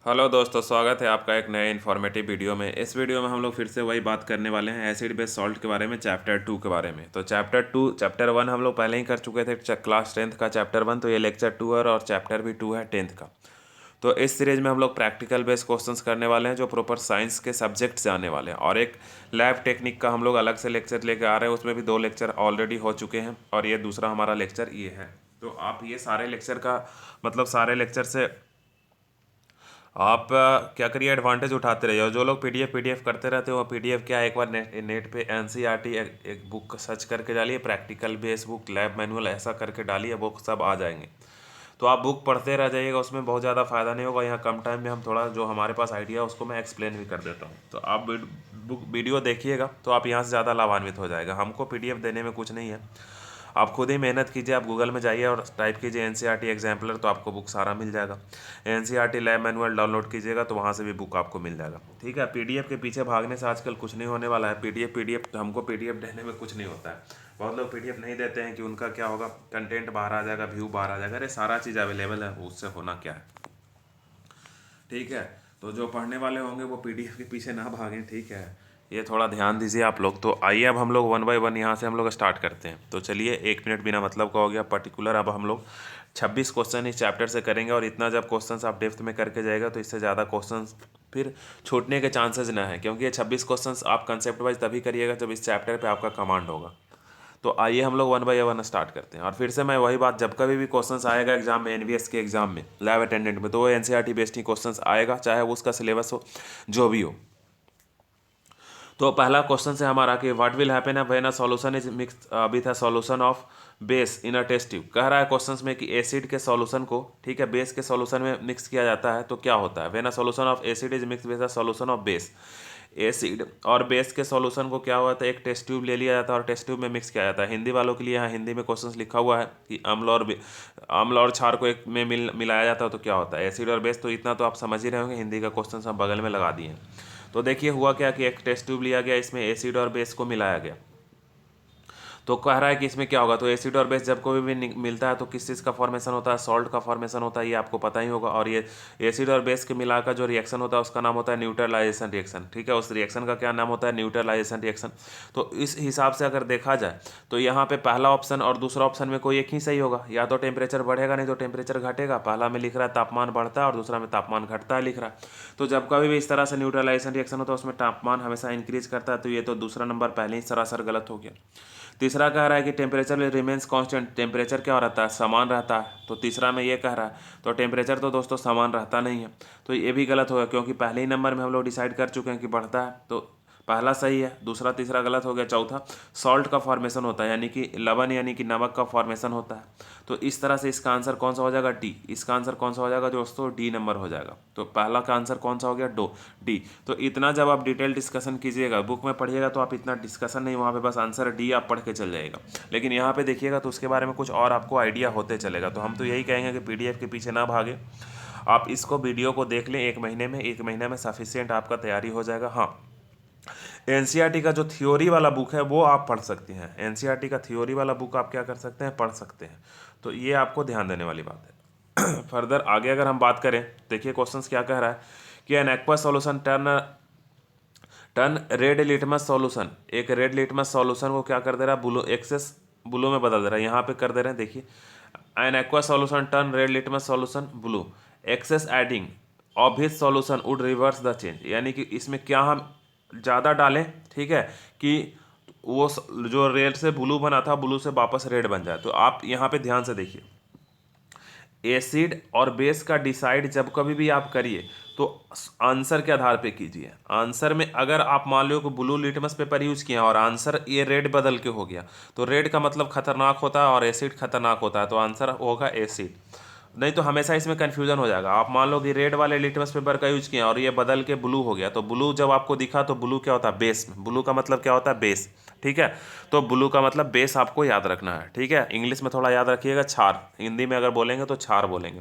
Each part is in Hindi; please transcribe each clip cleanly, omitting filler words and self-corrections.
हेलो दोस्तों, स्वागत है आपका एक नए इन्फॉर्मेटिव वीडियो में। इस वीडियो में हम लोग फिर से वही बात करने वाले हैं एसिड बेस सॉल्ट के बारे में, चैप्टर 2 के बारे में। तो चैप्टर 1 हम लोग पहले ही कर चुके थे, क्लास 10th का चैप्टर 1। तो ये लेक्चर 2 है और चैप्टर भी 2 है 10th का। तो इस सीरीज में हम लोग प्रैक्टिकल बेस क्वेश्चंस करने वाले हैं जो प्रॉपर साइंस के सब्जेक्ट से आने वाले हैं, और एक लैब टेक्निक का हम लोग अलग से लेक्चर लेके आ रहे हैं। उसमें भी 2 लेक्चर ऑलरेडी हो चुके हैं और ये दूसरा हमारा लेक्चर ये है। तो आप ये सारे लेक्चर का मतलब सारे लेक्चर से आप क्या करिए, एडवांटेज उठाते रहिए। और जो लोग पीडीएफ करते रहते हो, पीडीएफ क्या है, एक बार नेट पे एनसीईआरटी एक बुक सर्च करके डालिए, practical base book, lab manual, ऐसा करके डालिए, वो सब आ जाएंगे। तो आप बुक पढ़ते रह जाइएगा, उसमें बहुत ज़्यादा फ़ायदा नहीं होगा। यहाँ कम टाइम में हम थोड़ा जो हमारे पास आइडिया है उसको मैं एक्सप्लेन भी कर देता हूँ। तो आप बुक वीडियो देखिएगा तो आप यहाँ से ज़्यादा लाभान्वित हो जाएगा। हमको पीडीएफ देने में कुछ नहीं है, आप खुद ही मेहनत कीजिए। आप गूगल में जाइए और टाइप कीजिए एनसीईआरटी एग्जाम्पलर, तो आपको बुक सारा मिल जाएगा। एनसीईआरटी लैब मैनुअल डाउनलोड कीजिएगा तो वहाँ से भी बुक आपको मिल जाएगा। ठीक है, पीडीएफ के पीछे भागने से आजकल कुछ नहीं होने वाला है। पीडीएफ तो हमको पीडीएफ देने में कुछ नहीं होता है। बहुत लोग पीडीएफ नहीं देते हैं कि उनका क्या होगा, कंटेंट बाहर आ जाएगा, व्यू बाहर आ जाएगा। अरे सारा चीज़ अवेलेबल है, उससे होना क्या है। ठीक है, तो जो पढ़ने वाले होंगे वो पीडीएफ के पीछे ना भागें। ठीक है, ये थोड़ा ध्यान दीजिए आप लोग। तो आइए अब हम लोग 1 बाय 1 यहाँ से हम लोग स्टार्ट करते हैं। तो चलिए, 1 मिनट बिना मतलब का हो गया पर्टिकुलर। अब हम लोग 26 क्वेश्चन इस चैप्टर से करेंगे, और इतना जब क्वेश्चंस आप डेप्थ में करके जाएगा तो इससे ज़्यादा क्वेश्चंस फिर छूटने के चांसेस ना है, क्योंकि ये 26 क्वेश्चंस आप कंसेप्ट वाइज तभी करिएगा जब इस चैप्टर पे आपका कमांड होगा। तो आइए हम लोग 1 बाय 1 स्टार्ट करते हैं। और फिर से मैं वही बात, जब कभी भी क्वेश्चंस आएगा एग्जाम में, एनवीएस के एग्जाम में, लैब अटेंडेंट में, तो वो एनसीईआरटी बेस्ड ही क्वेश्चंस आएगा, चाहे वो उसका सिलेबस हो जो भी हो। तो पहला क्वेश्चन से हमारा कि what will happen when a solution is mix with a solution of base in a test tube. कह रहा है क्वेश्चंस में कि एसिड के सॉल्यूशन को, ठीक है, बेस के सॉल्यूशन में मिक्स किया जाता है तो क्या होता है। When a solution of acid is mix with a solution of base, acid और बेस के सॉल्यूशन को क्या हुआ था, एक टेस्ट ट्यूब ले लिया जाता है और टेस्ट ट्यूब में मिक्स किया जाता है। हिंदी वालों के लिए यहाँ हिंदी में क्वेश्चंस लिखा हुआ है कि अम्ल और क्षार को एक में मिलाया जाता है तो क्या होता है, एसिड और बेस। तो इतना तो आप समझ ही रहे होंगे, हिंदी का क्वेश्चन हम बगल में लगा दिए हैं। तो देखिए हुआ क्या कि एक टेस्ट ट्यूब लिया गया, इसमें एसिड और बेस को मिलाया गया। तो कह रहा है कि इसमें क्या होगा, तो एसिड और बेस जब कोई भी मिलता है तो किस चीज़ का फॉर्मेशन होता है, सॉल्ट का फॉर्मेशन होता है, ये आपको पता ही होगा। और ये एसिड और बेस के मिलाकर जो रिएक्शन होता है उसका नाम होता है न्यूट्रलाइजेशन रिएक्शन। ठीक है, उस रिएक्शन का क्या नाम होता है, न्यूट्रलाइजेशन रिएक्शन। तो इस हिसाब से अगर देखा जाए तो यहाँ पे पहला ऑप्शन और दूसरा ऑप्शन में कोई एक ही सही होगा। या तो टेम्परेचर बढ़ेगा, नहीं तो टेम्परेचर घटेगा। पहला में लिख रहा है तापमान बढ़ता है और दूसरा में तापमान घटता है लिख रहा है। तो जब कभी भी इस तरह से न्यूट्रलाइजेशन रिएक्शन होता है उसमें तापमान हमेशा इंक्रीज करता है। तो ये तो दूसरा नंबर पहले ही सरासर गलत हो गया। तीसरा कह रहा है कि टेम्परेचर रिमेंस कांस्टेंट, टेम्परेचर क्या रहता है, समान रहता है। तो तीसरा में ये कह रहा है, तो टेम्परेचर तो दोस्तों समान रहता नहीं है। तो ये भी गलत होगा, क्योंकि पहले ही नंबर में हम लोग डिसाइड कर चुके हैं कि बढ़ता है। तो पहला सही है, दूसरा तीसरा गलत हो गया। चौथा, सॉल्ट का फॉर्मेशन होता है, यानी कि लवण यानी कि नमक का फॉर्मेशन होता है। तो इस तरह से इसका आंसर कौन सा हो जाएगा, डी। इसका आंसर कौन सा हो जाएगा दोस्तों, डी नंबर हो जाएगा। तो पहला का आंसर कौन सा हो गया, डी। तो इतना जब आप डिटेल डिस्कशन कीजिएगा, बुक में पढ़िएगा तो आप इतना डिस्कशन नहीं, वहाँ पे बस आंसर डी आप पढ़ के चल जाएगा। लेकिन यहाँ पे देखिएगा तो उसके बारे में कुछ और आपको आइडिया होते चलेगा। तो हम तो यही कहेंगे कि पीडीएफ के पीछे ना भागे, आप इसको वीडियो को देख लें। 1 महीने में सफिशियंट आपका तैयारी हो जाएगा। हाँ, एनसीईआरटी का जो थ्योरी वाला बुक है वो आप पढ़ सकते हैं। एनसीईआरटी का थ्योरी वाला बुक आप क्या कर सकते हैं, पढ़ सकते हैं। तो ये आपको ध्यान देने वाली बात है। फर्दर आगे अगर हम बात करें, देखिए क्वेश्चंस क्या कह रहा है कि N aqua solution turn red litmus solution, एक रेड लिटमस सॉल्यूशन को क्या कर दे रहा है, ब्लू एक्सेस ब्लू में बदल दे रहा है। यहाँ पे कर दे रहे हैं, देखिए an aqua solution turn red litmus solution blue, excess adding of his solution would reverse the change. यानी कि इसमें क्या हम ज़्यादा डालें, ठीक है, कि वो जो रेड से ब्लू बना था ब्लू से वापस रेड बन जाए। तो आप यहाँ पे ध्यान से देखिए, एसिड और बेस का डिसाइड जब कभी भी आप करिए तो आंसर के आधार पे कीजिए। आंसर में अगर आप मान लो कि ब्लू लिटमस पेपर यूज किया और आंसर ये रेड बदल के हो गया, तो रेड का मतलब खतरनाक होता है और एसिड खतरनाक होता है, तो आंसर होगा एसिड। नहीं तो हमेशा इसमें कन्फ्यूजन हो जाएगा। आप मान लो कि रेड वाले लिटमस पेपर का यूज किया और ये बदल के ब्लू हो गया, तो ब्लू जब आपको दिखा तो ब्लू क्या होता है, बेस में। ब्लू का मतलब क्या होता है, बेस। ठीक है, तो ब्लू का मतलब बेस आपको याद रखना है। ठीक है, इंग्लिश में थोड़ा याद रखिएगा, क्षार। हिंदी में अगर बोलेंगे तो क्षार बोलेंगे,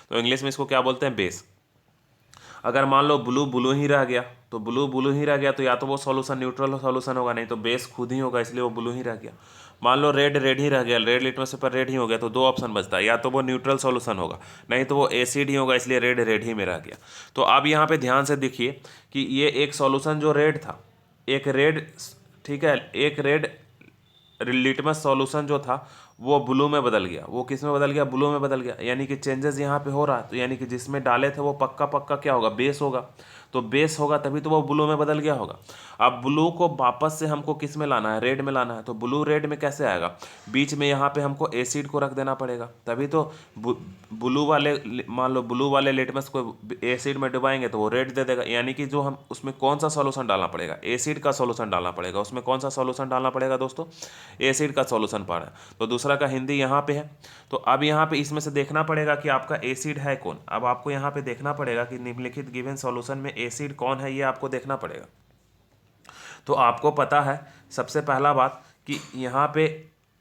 तो इंग्लिश में इसको क्या बोलते हैं, बेस। अगर मान लो ब्लू ब्लू ही रह गया, तो ब्लू ब्लू ही रह गया तो या तो वो सॉल्यूशन न्यूट्रल सॉल्यूशन होगा, नहीं तो बेस खुद ही होगा, इसलिए वो ब्लू ही रह गया। मान लो रेड रेड ही रह गया, रेड लिटमस पेपर रेड ही हो गया, तो दो ऑप्शन बचता है, या तो वो न्यूट्रल सॉल्यूशन होगा, नहीं तो वो एसिड ही होगा, इसलिए रेड रेड ही में रह गया। तो अब यहाँ पे ध्यान से देखिए कि ये एक सॉल्यूशन जो रेड था, एक रेड, ठीक है, एक रेड लिटमस सॉल्यूशन जो था वो ब्लू में बदल गया। वो किस में बदल गया? ब्लू में बदल गया, यानी कि चेंजेस यहाँ पे हो रहा है। तो यानी कि जिसमें डाले थे वो पक्का पक्का क्या होगा? बेस होगा। तो बेस होगा तभी तो वो ब्लू में बदल गया होगा। अब ब्लू को वापस से हमको किस में लाना है? रेड में लाना है। तो ब्लू रेड में कैसे आएगा? बीच में यहाँ पे हमको एसिड को रख देना पड़ेगा, तभी तो ब्लू वाले, मान लो ब्लू वाले लिटमस को एसिड में डुबाएंगे तो वो रेड दे देगा। यानी कि जो हम उसमें कौन सा सॉल्यूशन डालना पड़ेगा? एसिड का सॉल्यूशन डालना पड़ेगा। उसमें कौन सा सॉल्यूशन डालना पड़ेगा दोस्तों? एसिड का सॉल्यूशन पड़ रहा है। तो दूसरा का हिंदी यहाँ पे है। तो अब यहाँ पे इसमें से देखना पड़ेगा कि आपका एसिड है कौन। अब आपको यहाँ पे देखना पड़ेगा कि निम्नलिखित गिवन सॉल्यूशन में एसिड कौन है, ये आपको देखना पड़ेगा। तो आपको पता है सबसे पहला बात कि यहाँ पे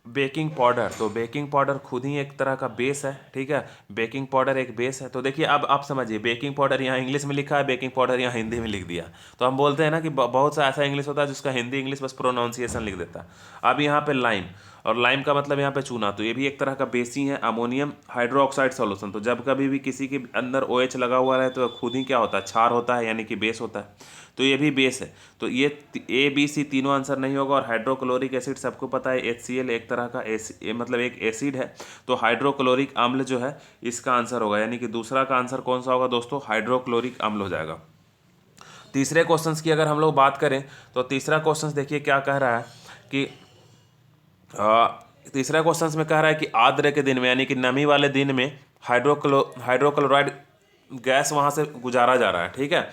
बेकिंग पाउडर, तो बेकिंग पाउडर खुद ही एक तरह का बेस है, ठीक है। बेकिंग पाउडर एक बेस है। तो देखिए अब आप समझिए, बेकिंग पाउडर यहाँ इंग्लिश में लिखा है, बेकिंग पाउडर यहाँ हिंदी में लिख दिया। तो हम बोलते हैं ना कि बहुत सा ऐसा इंग्लिश होता है जिसका हिंदी इंग्लिश बस प्रोनाउंसिएशन लिख देता है। अब यहाँ पे लाइम, और लाइम का मतलब यहाँ पे चूना, तो ये भी एक तरह का बेस ही है, अमोनियम हाइड्रोक्साइड सॉल्यूशन। तो जब कभी भी किसी के अंदर OH लगा हुआ रहे तो खुद ही क्या होता है? क्षार होता है, यानी कि बेस होता है। तो ये भी बेस है। तो ये A B C तीनों आंसर नहीं होगा। और हाइड्रोक्लोरिक एसिड सबको पता है, HCl एक तरह का मतलब एक एसिड है। तो हाइड्रोक्लोरिक अम्ल जो है इसका आंसर होगा, यानी कि दूसरा का आंसर कौन सा होगा दोस्तों? हाइड्रोक्लोरिक अम्ल हो जाएगा। तीसरे क्वेश्चंस की अगर हम लोग बात करें तो तीसरा क्वेश्चन देखिए क्या कह रहा है कि तीसरा क्वेश्चन में कह रहा है कि आर्द्र के दिन में, यानी कि नमी वाले दिन में हाइड्रोक्लोराइड गैस वहाँ से गुजारा जा रहा है, ठीक है।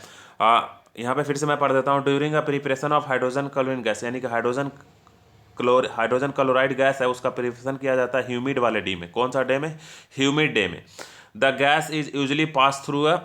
यहाँ पे फिर से मैं पढ़ देता हूँ। During a preparation of hydrogen chlorine gas, यानी कि हाइड्रोजन क्लोराइड गैस है, उसका प्रिपरेशन किया जाता है ह्यूमिड वाले डे में। कौन सा डे में? ह्यूमिड डे में। The gas is usually pass through a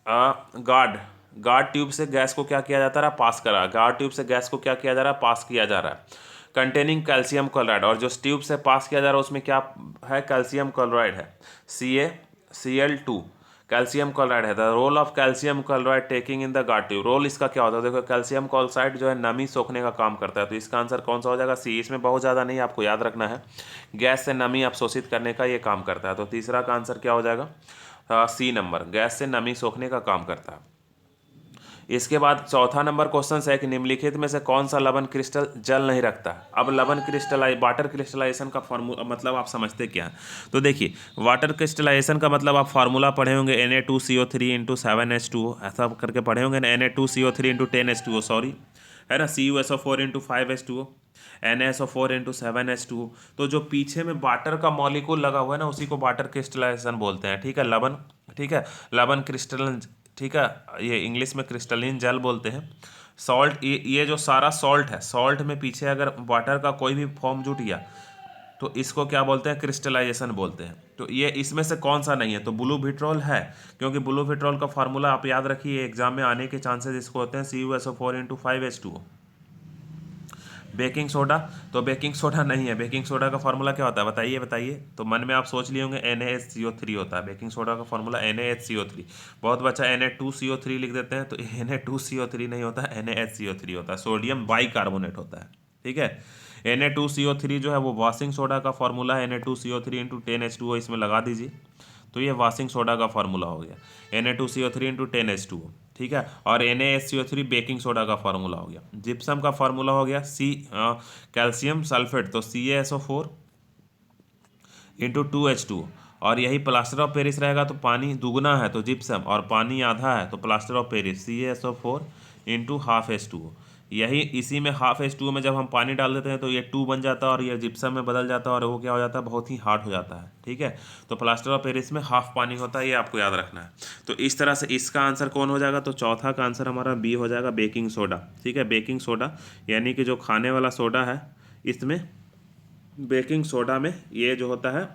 guard tube से गैस को क्या किया जाता है? पास करा। गार्ड ट्यूब से गैस को क्या किया जा रहा है? पास किया जा रहा है। कंटेनिंग कैल्शियम क्लोराइड, और जो ट्यूब से पास किया जा रहा है उसमें क्या है? कैल्शियम क्लोराइड है, CaCl2 कैल्शियम क्लोराइड है। The role of calcium chloride taking in the guard tube, role इसका क्या होता है? देखो कैल्शियम क्लोराइड जो है नमी सोखने का काम करता है। तो इसका आंसर कौन सा हो जाएगा? C। इसमें बहुत ज़्यादा नहीं, आपको याद रखना है, गैस से नमी अवशोषित करने का ये काम करता है। तो तीसरा का आंसर क्या हो जाएगा? C नंबर, गैस से नमी सोखने का काम करता है। इसके बाद चौथा नंबर क्वेश्चन है कि निम्नलिखित में से कौन सा लवण क्रिस्टल जल नहीं रखता? अब लवण वाटर क्रिस्टलाइजेशन का फॉर्मूला मतलब आप समझते क्या? तो देखिए वाटर क्रिस्टलाइजेशन का मतलब आप फार्मूला पढ़े होंगे Na2CO3 इंटू 7H2O, ऐसा करके पढ़े होंगे ना, Na2CO3 इंटू 10H2O, सॉरी, है ना, CuSO4 into 5H2O, NaSO4 into 7H2O। तो जो पीछे में वाटर का मॉलिक्यूल लगा हुआ है ना, उसी को वाटर क्रिस्टलाइजेशन बोलते हैं, ठीक है, लवण, ठीक है, लवण क्रिस्टल, ठीक है, ये इंग्लिश में क्रिस्टलिन जल बोलते हैं। सॉल्ट, ये जो सारा सॉल्ट है, सॉल्ट में पीछे अगर वाटर का कोई भी फॉर्म जुट गया तो इसको क्या बोलते हैं? क्रिस्टलाइजेशन बोलते हैं। तो ये इसमें से कौन सा नहीं है? तो ब्लू विट्रोल है, क्योंकि ब्लू विट्रोल का फार्मूला आप याद रखिए, एग्जाम में आने के चांसेस इसको होते हैं CuSO4 into 5H2O। Baking soda, तो बेकिंग सोडा नहीं है। बेकिंग सोडा का फार्मूला क्या होता है? बताइए बताइए। तो मन में आप सोच लिए होंगे NaHCO3 होता है। बेकिंग सोडा का फार्मूला NaHCO3। बहुत बच्चा Na2CO3 लिख देते हैं, तो Na2CO3 नहीं होता, NaHCO3 होता है, सोडियम बाइकार्बोनेट होता है, ठीक है। Na2CO3 जो है वो वॉशिंग सोडा का फार्मूला है, Na2CO3 इंटू 10H2O, इसमें लगा दीजिए। तो ये वॉशिंग सोडा का फार्मूला हो गया, Na2CO3 इंटू 10H2O, ठीक है। और NaHCO3 बेकिंग सोडा का फार्मूला हो गया। जिप्सम का फार्मूला हो गया कैल्शियम सल्फेट, तो CaSO4 इंटू 2H2O। और यही प्लास्टर ऑफ पेरिस रहेगा, तो पानी दुगना है तो जिप्सम, और पानी आधा है तो plaster of Paris, CaSO4 into half H2O। यही इसी में हाफ H2O में जब हम पानी डाल देते हैं तो ये 2 बन जाता है, और ये जिप्सम में बदल जाता है, और वो क्या हो जाता है? बहुत ही हार्ड हो जाता है, ठीक है। तो प्लास्टर ऑफ पेरिस में हाफ पानी होता है, ये आपको याद रखना है। तो इस तरह से इसका आंसर कौन हो जाएगा? तो चौथा का आंसर हमारा B हो जाएगा, बेकिंग सोडा, ठीक है। बेकिंग सोडा यानी कि जो खाने वाला सोडा है, इसमें बेकिंग सोडा में ये जो होता है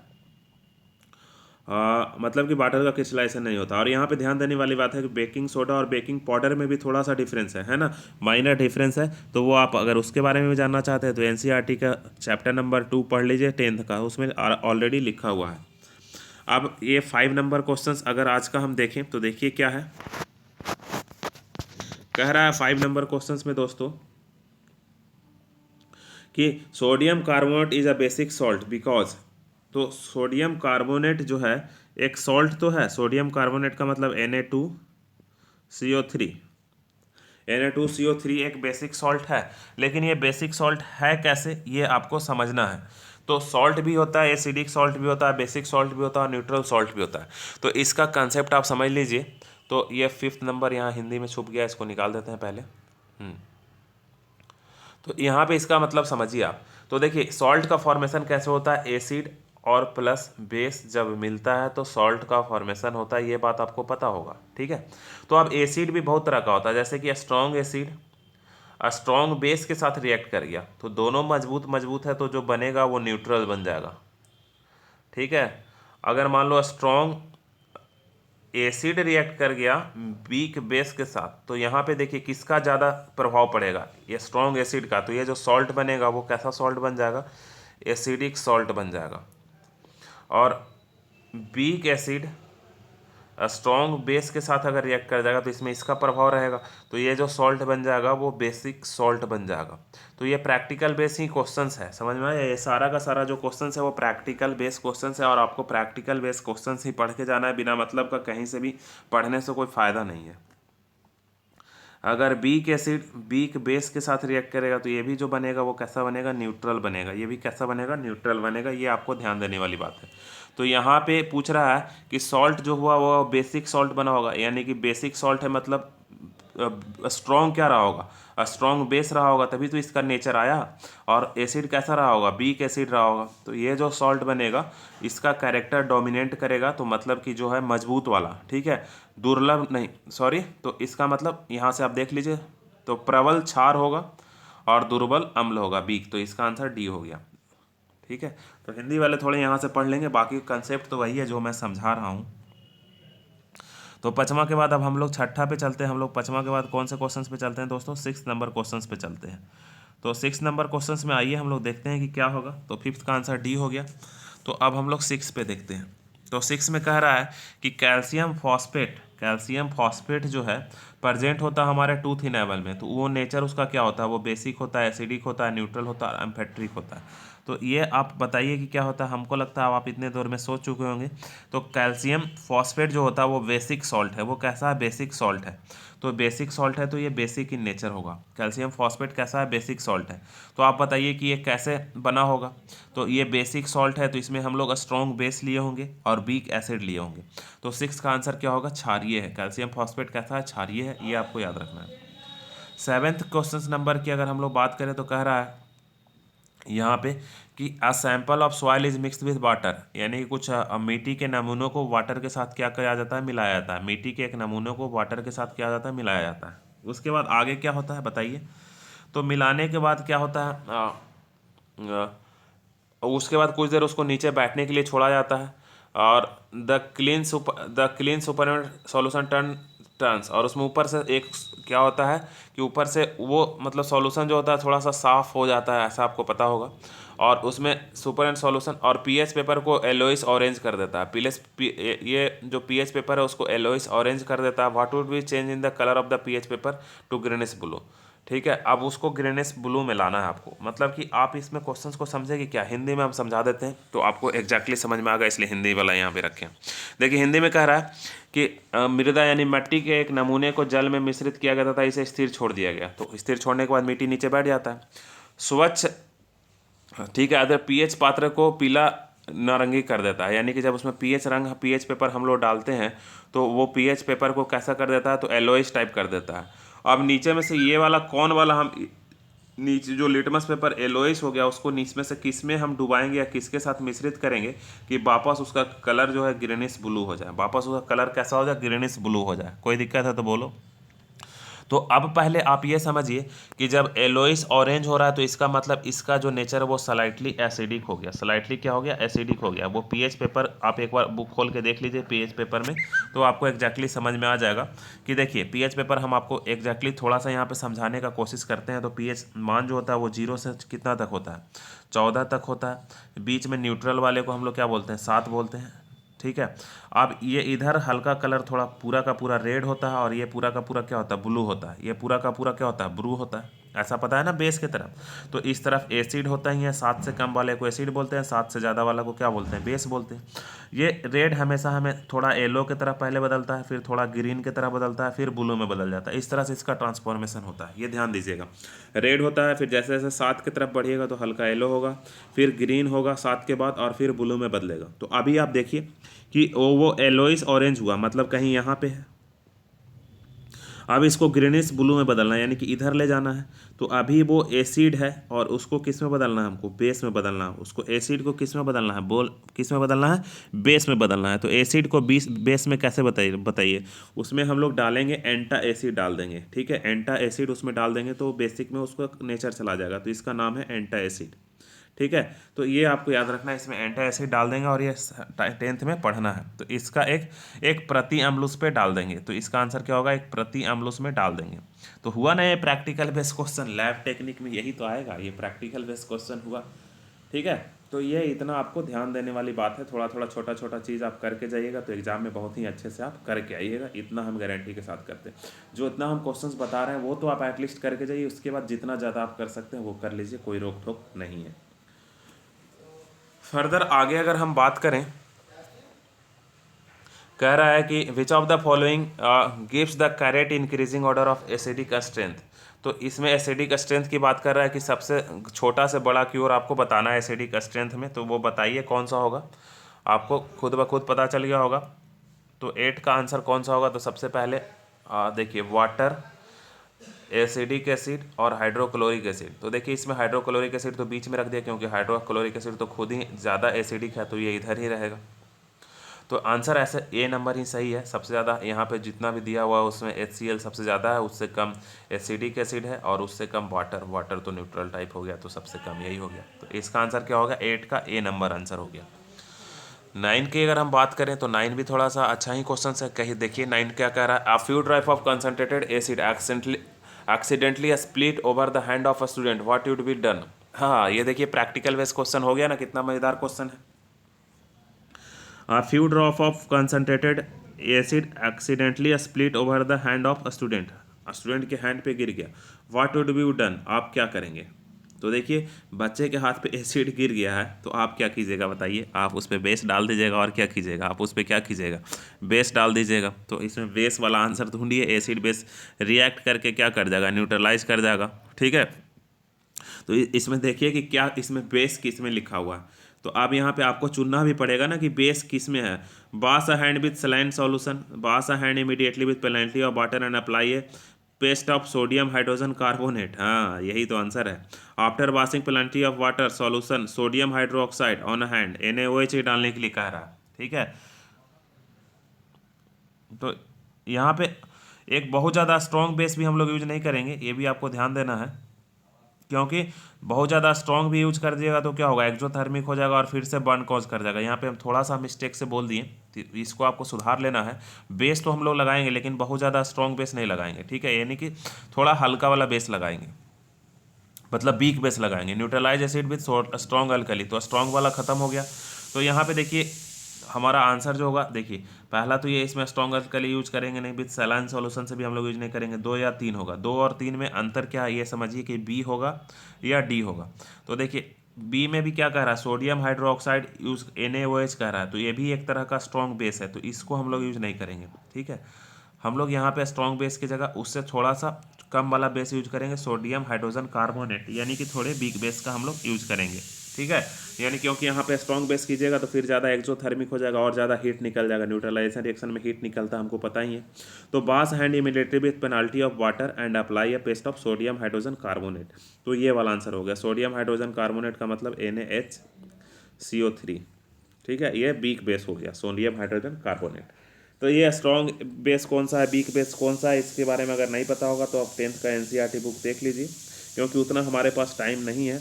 मतलब कि वाटर का क्रिस्टलाइजेशन नहीं होता। और यहाँ पे ध्यान देने वाली बात है कि बेकिंग सोडा और बेकिंग पाउडर में भी थोड़ा सा डिफरेंस है ना, माइनर डिफरेंस है। तो वो आप अगर उसके बारे में भी जानना चाहते हैं तो NCERT का चैप्टर नंबर 2 पढ़ लीजिए, 10th का, उसमें ऑलरेडी लिखा हुआ है। अब ये 5 नंबर क्वेश्चंस अगर आज का हम देखें तो देखिए क्या है, कह रहा है 5 नंबर क्वेश्चंस में दोस्तों कि sodium carbonate is a basic salt because, तो सोडियम कार्बोनेट जो है एक सॉल्ट तो है, सोडियम कार्बोनेट का मतलब Na2CO3, Na2CO3 एक बेसिक सॉल्ट है, लेकिन ये बेसिक सॉल्ट है कैसे ये आपको समझना है। तो सॉल्ट भी होता है, एसिडिक सॉल्ट भी होता है, बेसिक सॉल्ट भी होता है, न्यूट्रल सॉल्ट भी होता है। तो इसका कंसेप्ट आप समझ लीजिए। तो ये 5th नंबर यहाँ हिंदी में छुप गया, इसको निकाल देते हैं पहले। तो यहाँ पे इसका मतलब समझिए आप। तो देखिए सॉल्ट का फॉर्मेशन कैसे होता है, एसिड और प्लस बेस जब मिलता है तो सॉल्ट का फॉर्मेशन होता है, ये बात आपको पता होगा, ठीक है। तो अब एसिड भी बहुत तरह का होता है, जैसे कि स्ट्रॉन्ग एसिड स्ट्रॉन्ग बेस के साथ रिएक्ट कर गया तो दोनों मजबूत मजबूत है, तो जो बनेगा वो न्यूट्रल बन जाएगा, ठीक है। अगर मान लो स्ट्रॉन्ग एसिड रिएक्ट कर गया वीक बेस के साथ, तो यहाँ पे देखिए किसका ज़्यादा प्रभाव पड़ेगा, ये स्ट्रॉन्ग एसिड का। तो ये जो सॉल्ट बनेगा वो कैसा सॉल्ट बन जाएगा, एसिडिक सॉल्ट बन जाएगा। और वीक एसिड स्ट्रॉन्ग बेस के साथ अगर रिएक्ट कर जाएगा तो इसमें इसका प्रभाव रहेगा, तो ये जो सॉल्ट बन जाएगा वो बेसिक सॉल्ट बन जाएगा। तो ये प्रैक्टिकल बेस ही क्वेश्चंस है, समझ में आया। ये सारा का सारा जो क्वेश्चंस है वो प्रैक्टिकल बेस क्वेश्चंस है, और आपको प्रैक्टिकल बेस क्वेश्चंस ही पढ़ के जाना है, बिना मतलब का कहीं से भी पढ़ने से कोई फ़ायदा नहीं है। अगर बीक एसिड बीक बेस के साथ रिएक्ट करेगा तो ये भी जो बनेगा वो कैसा बनेगा, न्यूट्रल बनेगा, ये भी कैसा बनेगा, न्यूट्रल बनेगा। ये आपको ध्यान देने वाली बात है। तो यहाँ पे पूछ रहा है कि सॉल्ट जो हुआ वो बेसिक सॉल्ट बना होगा, यानी कि बेसिक सॉल्ट है मतलब स्ट्रॉन्ग क्या रहा होगा, स्ट्रॉन्ग बेस रहा होगा, तभी तो इसका नेचर आया। और एसिड कैसा रहा होगा, बीक एसिड रहा होगा, तो ये जो सॉल्ट बनेगा इसका कैरेक्टर डोमिनेट करेगा, तो मतलब कि जो है मजबूत वाला, ठीक है, दुर्लभ नहीं, सॉरी, तो इसका मतलब यहाँ से आप देख लीजिए, तो प्रबल क्षार होगा और दुर्बल अम्ल होगा, बीक। तो इसका आंसर डी हो गया, ठीक है। तो हिंदी वाले थोड़े यहाँ से पढ़ लेंगे, बाकी कंसेप्ट तो वही है जो मैं समझा रहा हूँ। तो पचमा के बाद अब हम लोग छठा पे चलते हैं। हम लोग पचमा के बाद कौन से क्वेश्चंस पे चलते हैं दोस्तों, 6 नंबर क्वेश्चंस पे चलते हैं। तो 6 नंबर क्वेश्चंस में आइए हम लोग देखते हैं कि क्या होगा। तो 5th का आंसर डी हो गया। तो अब हम लोग 6 पे देखते हैं। तो 6 में कह रहा है कि कैल्शियम फॉस्फेट जो है प्रेजेंट होता है हमारे टूथ इनेबल में, तो वो नेचर उसका क्या होता है, वो बेसिक होता है, एसिडिक होता है, न्यूट्रल होता है, एम्फेट्रिक होता है। तो ये आप बताइए कि क्या होता है। हमको लगता है आप इतने दौर में सोच चुके होंगे। तो कैल्शियम फॉस्फेट जो होता है वो बेसिक सॉल्ट है। वो कैसा है, बेसिक सॉल्ट है। तो बेसिक सॉल्ट है तो ये बेसिक इन नेचर होगा। कैल्शियम फॉस्फेट कैसा है, बेसिक सॉल्ट है। तो आप बताइए कि ये कैसे बना होगा। तो ये बेसिक सॉल्ट है तो इसमें हम लोग स्ट्रॉन्ग बेस लिए होंगे और वीक एसिड लिए होंगे। तो 6 का आंसर क्या होगा, क्षारीय है। कैल्शियम फॉस्फेट कैसा है, क्षारीय है, ये आपको याद रखना है। 7th क्वेश्चन नंबर की अगर हम लोग बात करें तो कह रहा है यहाँ पे कि a sample of soil is mixed with water, यानी कि कुछ मिट्टी के नमूनों को वाटर के साथ क्या किया जाता है, मिलाया जाता है। मिट्टी के एक नमूने को वाटर के साथ किया जाता है, मिलाया जाता है। उसके बाद आगे क्या होता है बताइए। तो मिलाने के बाद क्या होता है, उसके बाद कुछ देर उसको नीचे बैठने के लिए छोड़ा जाता है, और the clean super solution turns, और उसमें ऊपर से एक क्या होता है कि ऊपर से वो मतलब सॉल्यूशन जो होता है थोड़ा सा साफ हो जाता है, ऐसा आपको पता होगा। और उसमें सुपर एंड सॉल्यूशन और पीएच पेपर को येलोइश ऑरेंज कर देता है। ये जो पीएच पेपर है उसको येलोइश ऑरेंज कर देता है। What would be change in the colour of the pH paper two greenish blue, ठीक है। अब उसको ग्रीनिश ब्लू में लाना है आपको, मतलब कि आप इसमें क्वेश्चंस को समझेंगे क्या, हिंदी में हम समझा देते हैं तो आपको एग्जैक्टली समझ में आ गया, इसलिए हिंदी वाला यहाँ पे रखें। देखिए हिंदी में कह रहा है कि मृदा यानी मिट्टी के एक नमूने को जल में मिश्रित किया गया तथा इसे स्थिर छोड़ दिया गया। तो स्थिर छोड़ने के बाद मिट्टी नीचे बैठ जाता है। स्वच्छ, ठीक है, अगर पीएच पात्र को पीला नारंगी कर देता है, यानी कि जब उसमें पीएच पेपर हम लोग डालते हैं तो वो पीएच पेपर को कैसा कर देता है, तो येलोइश टाइप कर देता है। अब नीचे में से ये वाला कौन वाला हम नीचे जो लिटमस पेपर येलोइश हो गया उसको नीचे में से किस में हम डुबाएंगे या किसके साथ मिश्रित करेंगे कि वापस उसका कलर जो है ग्रीनिश ब्लू हो जाए, वापस उसका कलर कैसा हो जाए, ग्रीनिश ब्लू हो जाए। कोई दिक्कत है तो बोलो। तो अब पहले आप ये समझिए कि जब येलोइश ऑरेंज हो रहा है तो इसका मतलब इसका जो नेचर है वो स्लाइटली एसिडिक हो गया। स्लाइटली क्या हो गया, एसिडिक हो गया। वो पीएच पेपर आप एक बार बुक खोल के देख लीजिए पीएच पेपर में, तो आपको एग्जैक्टली समझ में आ जाएगा कि देखिए पीएच पेपर हम आपको एग्जैक्टली थोड़ा सा यहाँ पे समझाने का कोशिश करते हैं। तो पीएच मान जो होता है वो 0 से कितना तक होता है, 14 तक होता है। बीच में न्यूट्रल वाले को हम लोग क्या बोलते हैं, 7 बोलते हैं, ठीक है। अब ये इधर हल्का कलर थोड़ा पूरा का पूरा रेड होता है और ये पूरा का पूरा क्या होता है, ब्लू होता है। ये पूरा का पूरा क्या होता है, ब्लू होता है। ऐसा पता है ना, बेस की तरफ। तो इस तरफ एसिड होता ही है, 7 से कम वाले को एसिड बोलते हैं, 7 से ज़्यादा वाला को क्या बोलते हैं, बेस बोलते हैं। ये रेड हमेशा हमें थोड़ा येलो की तरफ पहले बदलता है, फिर थोड़ा ग्रीन की तरह बदलता है, फिर ब्लू में बदल जाता है। इस तरह से इसका ट्रांसफॉर्मेशन होता है, ये ध्यान दीजिएगा। रेड होता है, फिर जैसे जैसे 7 की तरफ बढ़िएगा तो हल्का येलो होगा, फिर ग्रीन होगा 7 के बाद, और फिर ब्लू में बदलेगा। तो अभी आप देखिए कि वो येलोइस ऑरेंज हुआ, मतलब कहीं यहाँ पे है। अब इसको ग्रीनिश ब्लू में बदलना है, यानी कि इधर ले जाना है। तो अभी वो एसिड है, और उसको किस में बदलना है, हमको बेस में बदलना है। उसको एसिड को किस में बदलना है, बोल किस में बदलना है, बेस में बदलना है। तो एसिड को बेस में कैसे बताइए बताइए। उसमें हम लोग डालेंगे एंटा एसिड डाल देंगे, ठीक है। एंटा एसिड उसमें डाल देंगे तो बेसिक में उसका नेचर चला जाएगा, तो इसका नाम है एंटा एसिड, ठीक है। तो ये आपको याद रखना है, इसमें एंटी एसिड डाल देंगे, और ये 10th में पढ़ना है। तो इसका एक एक प्रति अम्लुस पे डाल देंगे, तो इसका आंसर क्या होगा, एक प्रति अम्लुस में डाल देंगे। तो हुआ ना ये practical based question, lab technique में यही तो आएगा, ये प्रैक्टिकल बेस्ड क्वेश्चन हुआ, ठीक है। तो ये इतना आपको ध्यान देने वाली बात है, थोड़ा थोड़ा छोटा छोटा चीज़ आप करके जाइएगा तो एग्जाम में बहुत ही अच्छे से आप करके आइएगा, इतना हम गारंटी के साथ करते हैं। जो इतना हम क्वेश्चंस बता रहे हैं वो तो आप एटलीस्ट करके जाइए, उसके बाद जितना ज़्यादा आप कर सकते हैं वो कर लीजिए, कोई रोक टोक नहीं है। फर्दर आगे अगर हम बात करें, कह रहा है कि which of the following gives the correct increasing order of acidic strength. तो इसमें एसिडिक स्ट्रेंथ की बात कर रहा है कि सबसे छोटा से बड़ा क्योर आपको बताना है एसिडिक स्ट्रेंथ में, तो वो बताइए कौन सा होगा। आपको खुद ब खुद पता चल गया होगा। तो 8 का आंसर कौन सा होगा, तो सबसे पहले देखिए वाटर, एसिडिक एसिड और हाइड्रोक्लोरिक एसिड। तो देखिए इसमें हाइड्रोक्लोरिक एसिड तो बीच में रख दिया, क्योंकि हाइड्रोक्लोरिक एसिड तो खुद ही ज़्यादा एसिडिक है, तो ये इधर ही रहेगा। तो आंसर ऐसे ए नंबर ही सही है। सबसे ज़्यादा यहाँ पे जितना भी दिया हुआ है उसमें HCl सबसे ज़्यादा है, उससे कम एसिडिक एसिड है, और उससे कम वाटर। वाटर तो न्यूट्रल टाइप हो गया, तो सबसे कम यही हो गया। तो इसका आंसर क्या होगा, 8 का ए नंबर आंसर हो गया। 9 की अगर हम बात करें तो 9 भी थोड़ा सा अच्छा ही क्वेश्चन है। कहीं देखिए 9 क्या कह रहा है, a few drop of concentrated acid accidentally split over the hand of a student, what would be done. हाँ, ये देखिए प्रैक्टिकल बेस्ड क्वेश्चन हो गया ना, कितना मजेदार क्वेश्चन है। A few drop of concentrated acid accidentally split over the hand of a student. Student के हैंड पे गिर गया, व्हाट वुड बी डन, आप क्या करेंगे। तो देखिए बच्चे के हाथ पे एसिड गिर गया है, तो आप क्या कीजिएगा बताइए। आप उस पर बेस डाल दीजिएगा, और क्या कीजिएगा, आप उस पर क्या कीजिएगा, बेस डाल दीजिएगा। तो इसमें बेस वाला आंसर ढूंढिए। एसिड बेस रिएक्ट करके क्या कर जाएगा, न्यूट्रलाइज कर जाएगा, ठीक है। तो इसमें देखिए कि क्या इसमें बेस किस में लिखा हुआ है। तो अब यहाँ पे आपको चुनना भी पड़ेगा ना कि बेस किस में है। Wash a hand with saline solution, wash a hand immediately with plenty of water and apply A paste of sodium hydrogen carbonate. हाँ, यही तो आंसर है। After washing plenty of water solution sodium hydroxide on hand, NaOH डालने के लिए कह रहा है, ठीक है। तो यहाँ पे एक बहुत ज़्यादा स्ट्रॉन्ग बेस भी हम लोग यूज नहीं करेंगे, ये भी आपको ध्यान देना है, क्योंकि बहुत ज़्यादा स्ट्रॉन्ग भी यूज कर दिएगा तो क्या होगा, एक्जोथर्मिक हो जाएगा और फिर से बर्न कॉज कर जाएगा। यहाँ पे हम थोड़ा सा मिस्टेक से बोल दिए, तो इसको आपको सुधार लेना है। बेस तो हम लोग लगाएंगे, लेकिन बहुत ज़्यादा स्ट्रॉन्ग बेस नहीं लगाएंगे, ठीक है। यानी कि थोड़ा हल्का वाला बेस लगाएंगे, मतलब वीक बेस लगाएंगे। Neutralize acid with strong alkali, तो स्ट्रॉन्ग वाला खत्म हो गया। तो यहाँ पे देखिए हमारा आंसर जो होगा, देखिए पहला तो ये इसमें स्ट्रॉन्ग अल्कली यूज करेंगे नहीं, विथ सैलाइन सॉल्यूशन से भी हम लोग यूज नहीं करेंगे। 2 या 3 होगा, 2 और 3 में अंतर क्या है ये समझिए कि बी होगा या डी होगा। तो देखिए बी में भी क्या कह रहा है, सोडियम हाइड्रोक्साइड यूज NaOH कह रहा है, तो ये भी एक तरह का स्ट्रॉन्ग बेस है, तो इसको हम लोग यूज नहीं करेंगे, ठीक है। हम लोग यहाँ पे स्ट्रॉन्ग बेस की जगह उससे थोड़ा सा कम वाला बेस यूज करेंगे, सोडियम हाइड्रोजन कार्बोनेट, यानी कि थोड़े वीक बेस का हम लोग यूज करेंगे, ठीक है। यानी क्योंकि यहाँ पे स्ट्रॉन्ग बेस कीजिएगा तो फिर ज़्यादा एक्सोथर्मिक हो जाएगा और ज़्यादा हीट निकल जाएगा। न्यूट्रलाइजेशन रिएक्शन में हीट निकलता है, हमको पता ही है। तो wash hand immediately with penalty of water and apply a paste of sodium hydrogen carbonate. तो ये वाला आंसर हो गया। सोडियम हाइड्रोजन कार्बोनेट का मतलब NaHCO3, ठीक है। ये वीक बेस हो गया सोडियम हाइड्रोजन कार्बोनेट। तो ये स्ट्रॉन्ग बेस कौन सा है, वीक बेस कौन सा है, इसके बारे में अगर नहीं पता होगा तो आप 10th का NCERT बुक देख लीजिए, क्योंकि उतना हमारे पास टाइम नहीं है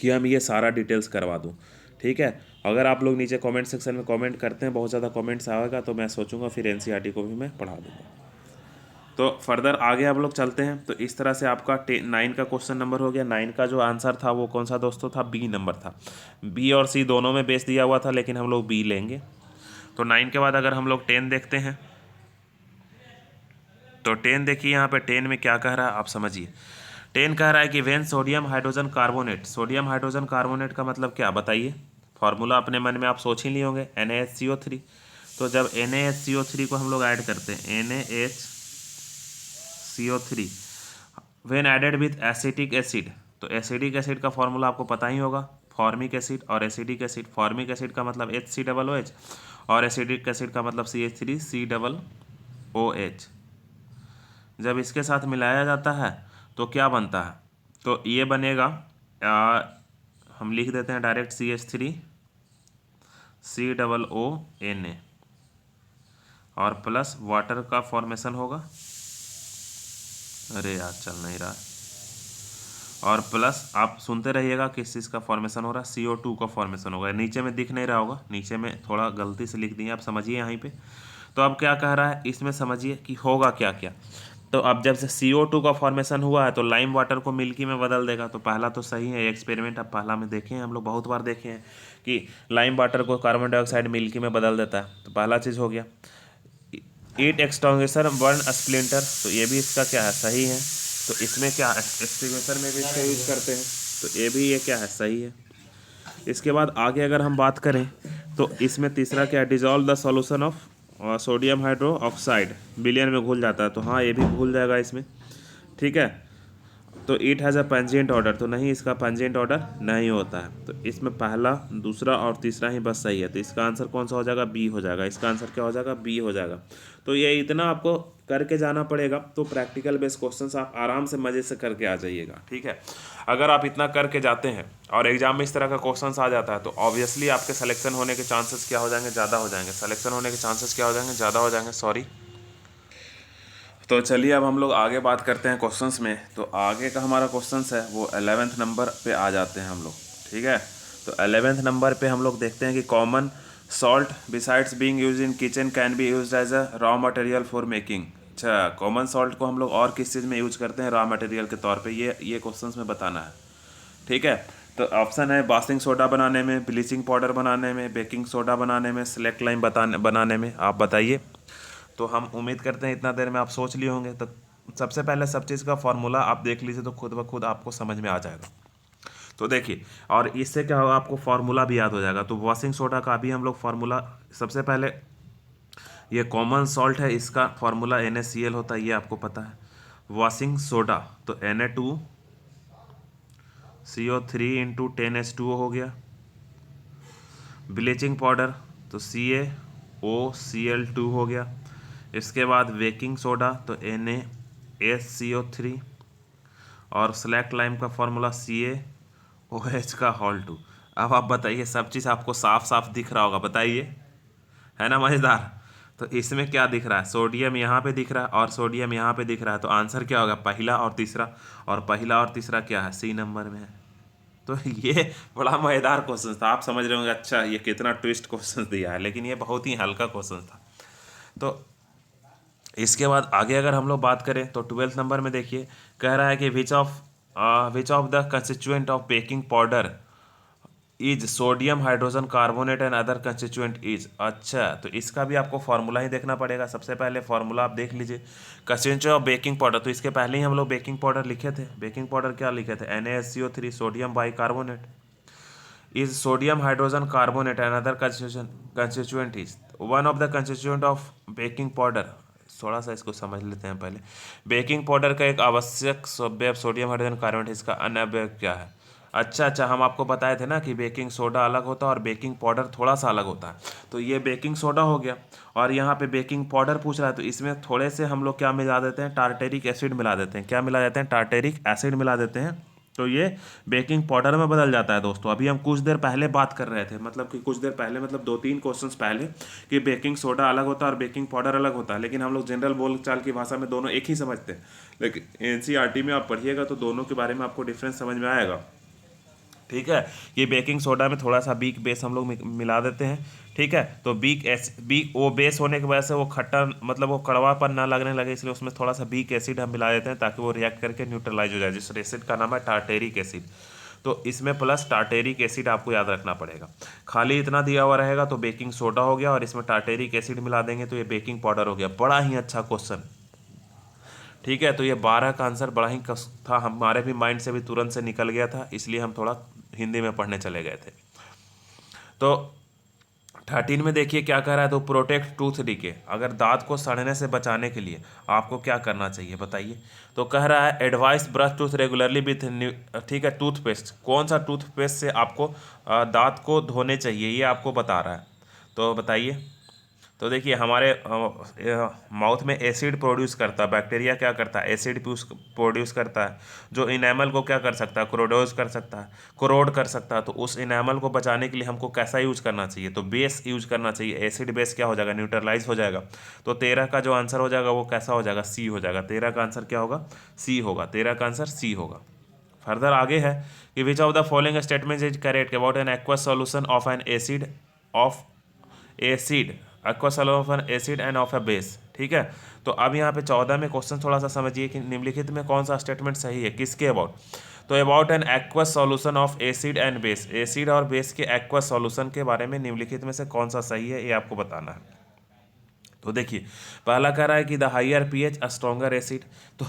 कि हम ये सारा डिटेल्स करवा दूँ, ठीक है। अगर आप लोग नीचे कमेंट सेक्शन में कमेंट करते हैं, बहुत ज़्यादा कमेंट्स आएगा तो मैं सोचूंगा फिर NCERT को भी मैं पढ़ा दूँगा। तो फर्दर आगे आप लोग चलते हैं। तो इस तरह से आपका 9 का क्वेश्चन नंबर हो गया। 9 का जो आंसर था वो कौन सा दोस्तों था, बी नंबर था। बी और सी दोनों में बेस दिया हुआ था, लेकिन हम लोग बी लेंगे। तो 9 के बाद अगर हम लोग 10 देखते हैं, तो 10 देखिए यहाँ पे 10 में क्या कह रहा है आप समझिए। 10 कह रहा है कि when sodium hydrogen carbonate, sodium hydrogen carbonate का मतलब क्या बताइए, फॉर्मूला अपने मन में आप सोच ही लिए होंगे, NaHCO3। तो जब NaHCO3 को हम लोग ऐड करते हैं, NaHCO3 when added with acetic acid, तो एसिडिक एसिड का फॉर्मूला आपको पता ही होगा, फॉर्मिक एसिड और एसिडिक एसिड। फॉर्मिक एसिड का मतलब HCOOH और एसिडिक एसिड का मतलब CH3COOH। जब इसके साथ मिलाया जाता है तो क्या बनता है, तो ये बनेगा हम लिख देते हैं डायरेक्ट CH3COONA और प्लस वाटर का फॉर्मेशन होगा, अरे यार चल नहीं रहा, और प्लस आप सुनते रहिएगा किस चीज़ का फॉर्मेशन हो रहा है, CO2 का फॉर्मेशन होगा। नीचे में दिख नहीं रहा होगा, नीचे में थोड़ा गलती से लिख दिए, आप समझिए यहाँ पे। तो अब क्या कह रहा है इसमें, समझिए कि होगा क्या क्या। तो अब जब से CO2 का फॉर्मेशन हुआ है तो लाइम वाटर को मिल्की में बदल देगा। तो पहला तो सही है, एक्सपेरिमेंट अब पहला में देखे हैं हम लोग, बहुत बार देखे हैं कि लाइम वाटर को कार्बन डाइऑक्साइड मिल्की में बदल देता है। तो पहला चीज़ हो गया। ईट एक्सटिंग्विशर बर्न स्प्लिंटर, तो ये भी इसका क्या है, सही है। तो इसमें क्या है, एक्सटिंग्विशर में भी इसका यूज करते हैं, तो ये भी ये क्या है, सही है। इसके बाद आगे अगर हम बात करें तो इसमें तीसरा क्या है, dissolve the solution of sodium hydroxide, विलियन में घुल जाता है। तो हाँ ये भी घुल जाएगा इसमें, ठीक है। तो इट हैज़ अ पेंजेंट ऑर्डर, तो नहीं इसका पेंजेंट ऑर्डर नहीं होता है। तो इसमें पहला, दूसरा और तीसरा ही बस सही है। तो इसका आंसर कौन सा हो जाएगा, बी हो जाएगा। इसका आंसर क्या हो जाएगा, बी हो जाएगा। तो ये इतना आपको करके जाना पड़ेगा, तो प्रैक्टिकल बेस्ड क्वेश्चंस आप आराम से मज़े से करके आ जाइएगा, ठीक है। अगर आप इतना करके जाते हैं और एग्जाम में इस तरह का क्वेश्चंस आ जाता है तो ऑब्वियसली आपके सिलेक्शन होने के चांसेस क्या हो जाएंगे, ज़्यादा हो जाएंगे। सिलेक्शन होने के चांसेस क्या हो जाएंगे, ज़्यादा हो जाएंगे, सॉरी। तो चलिए अब हम लोग आगे बात करते हैं क्वेश्चंस में। तो आगे का हमारा क्वेश्चंस है वो 11th नंबर पे आ जाते हैं हम लोग, ठीक है। तो 11th नंबर पे हम लोग देखते हैं कि common salt besides being used in kitchen can be used as a raw material for making. अच्छा, कॉमन सॉल्ट को हम लोग और किस चीज़ में यूज करते हैं, रॉ मटेरियल के तौर पे, ये क्वेश्चंस में बताना है, ठीक है। तो ऑप्शन है बेकिंग सोडा बनाने में, ब्लीचिंग पाउडर बनाने में, बेकिंग सोडा बनाने में, स्लैक लाइम बनाने में, आप बताइए। तो हम उम्मीद करते हैं इतना देर में आप सोच लिए होंगे। तो सबसे पहले सब चीज़ का फॉर्मूला आप देख लीजिए तो खुद ब खुद आपको समझ में आ जाएगा। तो देखिए, और इससे क्या होगा, आपको फार्मूला भी याद हो जाएगा। तो वॉशिंग सोडा का भी हम लोग फार्मूला, सबसे पहले ये कॉमन सॉल्ट है, इसका फार्मूला NaCl होता है, ये आपको पता है। वॉशिंग सोडा तो Na2CO3 × 10H2O हो गया। ब्लीचिंग पाउडर तो CaOCl2 हो गया। इसके बाद बेकिंग सोडा तो NaSCO3 और स्लैक लाइम का फॉर्मूला CaOH का होल 2। अब आप बताइए, सब चीज़ आपको साफ साफ दिख रहा होगा, बताइए, है ना मज़ेदार। तो इसमें क्या दिख रहा है, सोडियम यहाँ पे दिख रहा है और सोडियम यहाँ पे दिख रहा है। तो आंसर क्या होगा, पहला और तीसरा, और पहला और तीसरा क्या है, C नंबर में है। तो ये बड़ा मज़ेदार क्वेश्चन था। आप समझ रहे होंगे अच्छा ये कितना ट्विस्ट क्वेश्चन दिया है, लेकिन ये बहुत ही हल्का क्वेश्चन था। तो इसके बाद आगे अगर हम लोग बात करें तो 12th नंबर में देखिए, कह रहा है कि which of the constituent of baking powder is sodium hydrogen carbonate and other constituent is. अच्छा, तो इसका भी आपको फार्मूला ही देखना पड़ेगा। सबसे पहले फार्मूला आप देख लीजिए, कंस्टिट्यूएंट ऑफ बेकिंग पाउडर। तो इसके पहले ही हम लोग बेकिंग पाउडर लिखे थे। बेकिंग पाउडर क्या लिखे थे, NaSCO3 sodium bicarbonate is sodium hydrogen carbonate and other constituent is one of the constituent of baking powder. थोड़ा सा इसको समझ लेते हैं पहले। बेकिंग पाउडर का एक आवश्यक सव्यव सोडियम हाइड्रोजन कार्बोनेट, इसका अनवयव क्या है। अच्छा, हम आपको बताए थे ना कि बेकिंग सोडा अलग होता है और बेकिंग पाउडर थोड़ा सा अलग होता है। तो ये बेकिंग सोडा हो गया और यहाँ पे बेकिंग पाउडर पूछ रहा है। तो इसमें थोड़े से हम लोग क्या मिला देते हैं, टार्टेरिक एसिड मिला देते हैं। क्या मिला देते हैं, टार्टेरिक एसिड मिला देते हैं। तो ये बेकिंग पाउडर में बदल जाता है दोस्तों। अभी हम कुछ देर पहले बात कर रहे थे, मतलब कि कुछ देर पहले, मतलब 2-3 क्वेश्चंस पहले, कि बेकिंग सोडा अलग होता है और बेकिंग पाउडर अलग होता है। लेकिन हम लोग जनरल बोलचाल की भाषा में दोनों एक ही समझते हैं। लेकिन NCERT में आप पढ़िएगा तो दोनों के बारे में आपको डिफरेंस समझ में आएगा, ठीक है। ये बेकिंग सोडा में थोड़ा सा बीक बेस हम लोग मिला देते हैं, ठीक है। तो बीक वो बेस होने की वजह से वो खट्टा, मतलब वो कड़वापन ना लगने लगे, इसलिए उसमें थोड़ा सा बीक एसिड हम मिला देते हैं ताकि वो रिएक्ट करके न्यूट्रलाइज हो जाए, जिस एसिड का नाम है टार्टेरिक एसिड। तो इसमें प्लस टार्टेरिक एसिड आपको याद रखना पड़ेगा। खाली इतना दिया हुआ रहेगा तो बेकिंग सोडा हो गया और इसमें टार्टेरिक एसिड मिला देंगे तो ये बेकिंग पाउडर हो गया। बड़ा ही अच्छा क्वेश्चन, ठीक है, तो ये 12 का आंसर बड़ा ही कस था, हमारे भी माइंड से भी तुरंत से निकल गया था, इसलिए हम थोड़ा हिंदी में पढ़ने चले गए थे। तो 13 में देखिए क्या कह रहा है, तो प्रोटेक्ट टूथ डीके, अगर दांत को सड़ने से बचाने के लिए आपको क्या करना चाहिए बताइए। तो कह रहा है advice brush tooth regularly with ठीक है टूथपेस्ट, कौन सा टूथपेस्ट से आपको दांत को धोने चाहिए ये आपको बता रहा है। तो बताइए। तो देखिए हमारे माउथ में एसिड प्रोड्यूस करता है, बैक्टीरिया क्या करता है, एसिड प्रोड्यूस करता है, जो इनेमल को क्या कर सकता है, क्रोडोज कर सकता है, क्रोड कर सकता है। तो उस इनेमल को बचाने के लिए हमको कैसा यूज करना चाहिए, तो बेस यूज करना चाहिए। एसिड बेस क्या हो जाएगा, न्यूट्रलाइज हो जाएगा। तो 13 का जो आंसर हो जाएगा वो कैसा हो जाएगा, सी हो जाएगा। 13 का आंसर क्या होगा, सी होगा। 13 का आंसर सी होगा। फर्दर आगे है कि which of the following statement is correct about an aqueous solution of N acid of acid aqua solution of acid end of A base. ठीक है, तो अब यहाँ पे 14 में क्वेश्चन थोड़ा सा समझिए कि निम्नलिखित में कौन सा स्टेटमेंट सही है, किसके अबाउट। तो about an aqueous solution of acid and base, acid और बेस के एक्वस सॉल्यूशन के बारे में निम्नलिखित में से कौन सा सही है ये आपको बताना है। तो देखिए पहला कह रहा है कि the higher pH a stronger acid. तो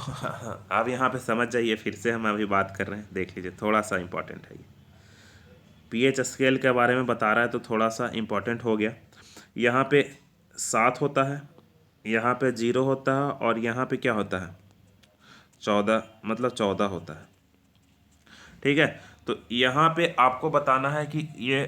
अब यहाँ पे समझ जाइए, फिर से हम अभी बात कर रहे हैं, देख लीजिए थोड़ा सा इंपॉर्टेंट है ये। पीएच स्केल के बारे में बता रहा है तो थोड़ा सा इंपॉर्टेंट हो गया। यहाँ पे 7 होता है, यहाँ पे 0 होता है, और यहाँ पे क्या होता है 14, मतलब 14 होता है। ठीक है, तो यहाँ पे आपको बताना है कि ये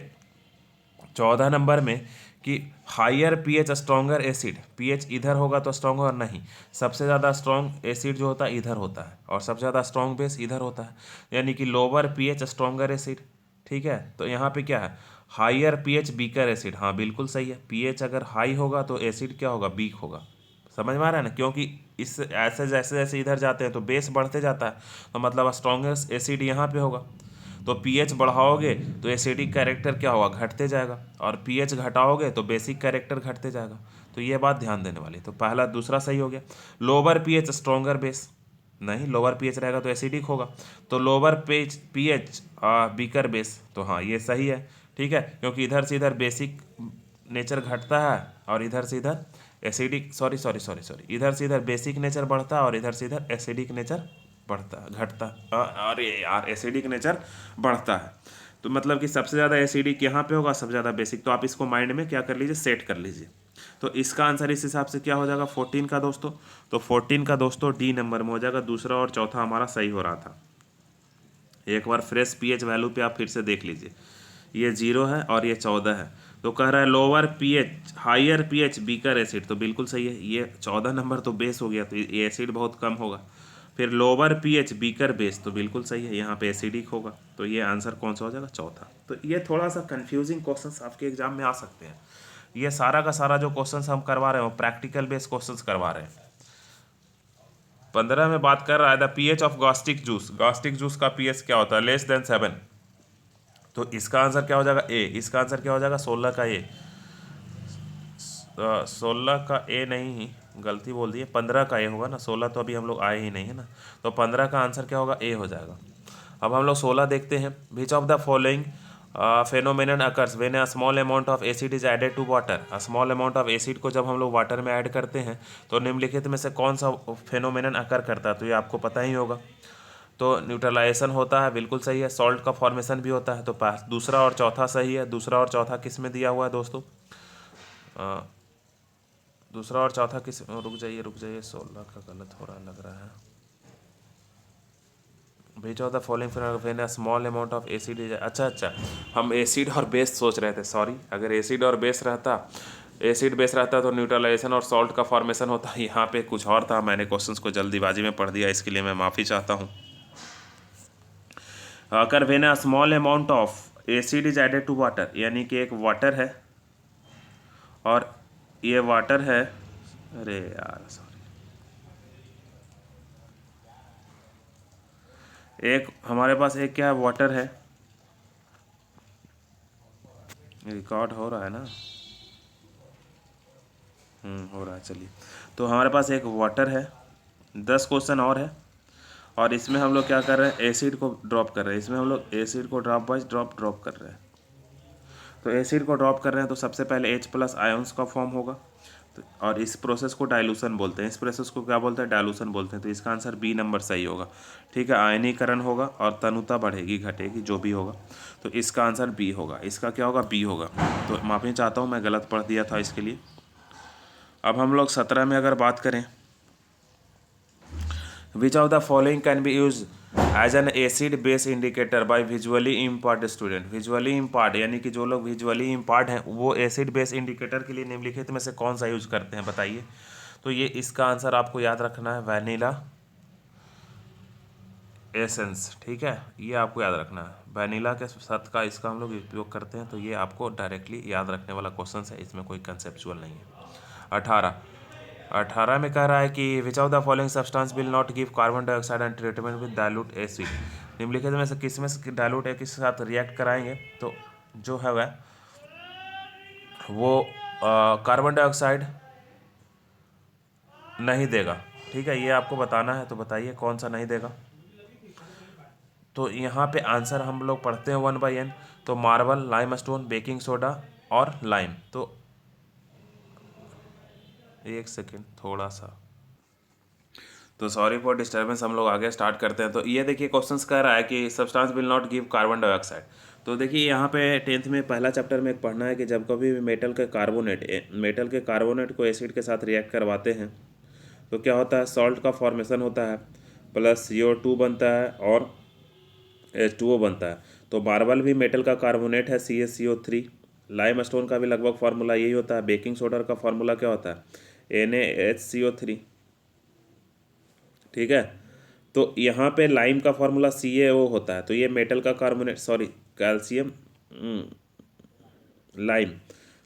14 नंबर में कि higher pH stronger acid, pH इधर होगा तो स्ट्रॉन्ग और नहीं, सबसे ज़्यादा स्ट्रॉन्ग एसिड जो होता है इधर होता है, और सबसे ज़्यादा स्ट्रॉन्ग बेस इधर होता है, यानी कि लोअर पीएच स्ट्रॉन्गर एसिड। ठीक है, तो यहाँ पे क्या है, हायर पीएच वीकर एसिड। हाँ बिल्कुल सही है, पीएच अगर हाई होगा तो एसिड क्या होगा, वीक होगा। समझ में आ रहा है ना, क्योंकि इस ऐसे जैसे जैसे इधर जाते हैं तो बेस बढ़ते जाता है, तो मतलब स्ट्रॉन्गेस्ट एसिड यहाँ पे होगा। तो पीएच बढ़ाओगे तो एसिडिक कैरेक्टर क्या होगा, घटते जाएगा, और पीएच घटाओगे तो बेसिक कैरेक्टर घटते जाएगा। तो ये बात ध्यान देने वाली। तो पहला दूसरा सही हो गया। लोअर पीएच स्ट्रॉन्गर बेस, नहीं लोअर पीएच रहेगा तो एसिडिक होगा। तो लोअर पीएच बीकर बेस, तो हाँ ये सही है। ठीक है, क्योंकि इधर से इधर बेसिक नेचर घटता है और इधर से इधर एसिडिक सॉरी इधर से इधर बेसिक नेचर बढ़ता है और इधर से इधर एसिडिक नेचर बढ़ता घटता। अरे यार एसिडिक नेचर बढ़ता है, तो मतलब कि सबसे ज़्यादा एसिडिक यहाँ पे होगा, सबसे ज़्यादा बेसिक। तो आप इसको माइंड में क्या कर लीजिए, सेट कर लीजिए। तो इसका आंसर इस हिसाब से क्या हो जाएगा 14 का दोस्तों। तो 14 का दोस्तों डी नंबर में हो जाएगा। दूसरा और चौथा हमारा सही हो रहा था। एक बार फ्रेश पीएच वैल्यू पे आप फिर से देख लीजिए, ये 0 है और ये 14 है। तो कह रहा है lower pH higher pH beaker acid, तो बिल्कुल सही है। ये 14 नंबर तो बेस हो गया, तो ये एसिड बहुत कम होगा। फिर लोअर पीएच बीकर बेस, तो बिल्कुल सही है, यहाँ पे एसिडिक होगा। तो ये आंसर कौन सा हो जाएगा, चौथा। तो ये थोड़ा सा कंफ्यूजिंग क्वेश्चंस आपके एग्जाम में आ सकते हैं। ये सारा का सारा जो क्वेश्चंस हम करवा रहे हैं वो प्रैक्टिकल बेस्ड क्वेश्चंस करवा रहे हैं। 15 में बात कर रहा है the pH of gastric juice, gastric juice का पीएच क्या होता है, लेस देन 7। तो इसका आंसर क्या हो जाएगा ए, इसका आंसर क्या हो जाएगा 16 का ए। 16 का ए नहीं, गलती बोल दी है, 15 का ए होगा ना, 16 तो अभी हम लोग आए ही नहीं है ना। तो 15 का आंसर क्या होगा, ए हो जाएगा। अब हम लोग 16 देखते हैं। Which of the following phenomenon occurs when a small amount of acid is added to water, a small amount of acid को जब हम लोग वाटर में ऐड करते हैं तो निम्नलिखित में से कौन सा फेनोमेनन अकर करता है, तो ये आपको पता ही होगा। तो न्यूट्रलाइजेशन होता है, बिल्कुल सही है। सॉल्ट का फॉर्मेशन भी होता है। तो दूसरा और चौथा सही है। दूसरा और चौथा किस में दिया हुआ है दोस्तों, दूसरा और चौथा किस, रुक जाइए 16 का गलत हो रहा लग रहा है। Which of the following when a small amount of acid is, अच्छा हम एसिड और बेस सोच रहे थे, सॉरी। अगर एसिड और बेस रहता, एसिड बेस रहता तो न्यूट्रलाइजेशन और सॉल्ट का फॉर्मेशन होता। यहाँ पे कुछ और था, मैंने क्वेश्चंस को जल्दीबाजी में पढ़ दिया, इसके लिए मैं माफ़ी चाहता हूँ। अगर when a small amount of acid is added to water, यानी कि एक वाटर है और ये वाटर है, अरे यार सॉरी, एक हमारे पास एक क्या है, वाटर है, रिकॉर्ड हो रहा है ना, हो रहा है, चलिए। तो हमारे पास एक वाटर है, 10 क्वेश्चन और है, और इसमें हम लोग क्या कर रहे हैं, एसिड को ड्रॉप कर रहे हैं। इसमें हम लोग एसिड को ड्रॉप वाइज ड्रॉप कर रहे हैं। तो एसिड को ड्रॉप कर रहे हैं तो सबसे पहले H+ आयंस का फॉर्म होगा, तो और इस प्रोसेस को डाइल्यूशन बोलते हैं, इस प्रोसेस को क्या बोलते हैं, डाइल्यूशन बोलते हैं। तो इसका आंसर बी नंबर सही होगा। ठीक है, आयनीकरण होगा और तनुता बढ़ेगी घटेगी जो भी होगा, तो इसका आंसर बी होगा। इसका क्या होगा, बी होगा। तो माफ़ी चाहता हूँ, मैं गलत पढ़ दिया था इसके लिए। अब हम लोग 17 में अगर बात करें, which of the following can be use as an acid base indicator by visually impaired student. Visually impaired यानी कि जो लोग विजुअली इम्पार्ड हैं वो एसिड बेस इंडिकेटर के लिए निम्नलिखित में से कौन सा यूज करते हैं, बताइए। तो ये इसका आंसर आपको याद रखना है, वैनिला एसेंस। ठीक है, ये आपको याद रखना है, वैनिला के साथ का इसका हम लोग उपयोग करते हैं। तो ये आपको डायरेक्टली याद रखने वाला क्वेश्चन है, इसमें कोई कंसेप्चुअल नहीं है। 18 में कह रहा है कि which of the following substance will not give carbon dioxide and treatment with dilute acid. निम्नलिखित में से किस में से डाइल्यूट एसिड के साथ रिएक्ट कराएंगे तो जो है वह वो कार्बन डाइऑक्साइड नहीं देगा। ठीक है, ये आपको बताना है, तो बताइए कौन सा नहीं देगा। तो यहाँ पे आंसर हम लोग पढ़ते हैं 1/n। तो marble, lime stone, baking soda और लाइम। तो एक सेकेंड थोड़ा सा, तो सॉरी फॉर डिस्टर्बेंस, हम लोग आगे स्टार्ट करते हैं। तो ये देखिए क्वेश्चंस कह रहा है कि substance will not give carbon dioxide. तो देखिए यहाँ पे 10th में पहला चैप्टर में एक पढ़ना है कि जब कभी भी मेटल के कार्बोनेट को एसिड के साथ रिएक्ट करवाते हैं तो क्या होता है, सॉल्ट का फॉर्मेशन होता है, प्लस CO2 बनता है और H2O बनता है। तो मार्बल भी मेटल का कार्बोनेट है, CaCO3। लाइम स्टोन का भी लगभग फार्मूला यही होता है। बेकिंग सोडा का फार्मूला क्या होता है, NaHCO3। ठीक है, तो यहाँ पे लाइम का फार्मूला CaO होता है। तो ये मेटल का carbonate, sorry calcium, lime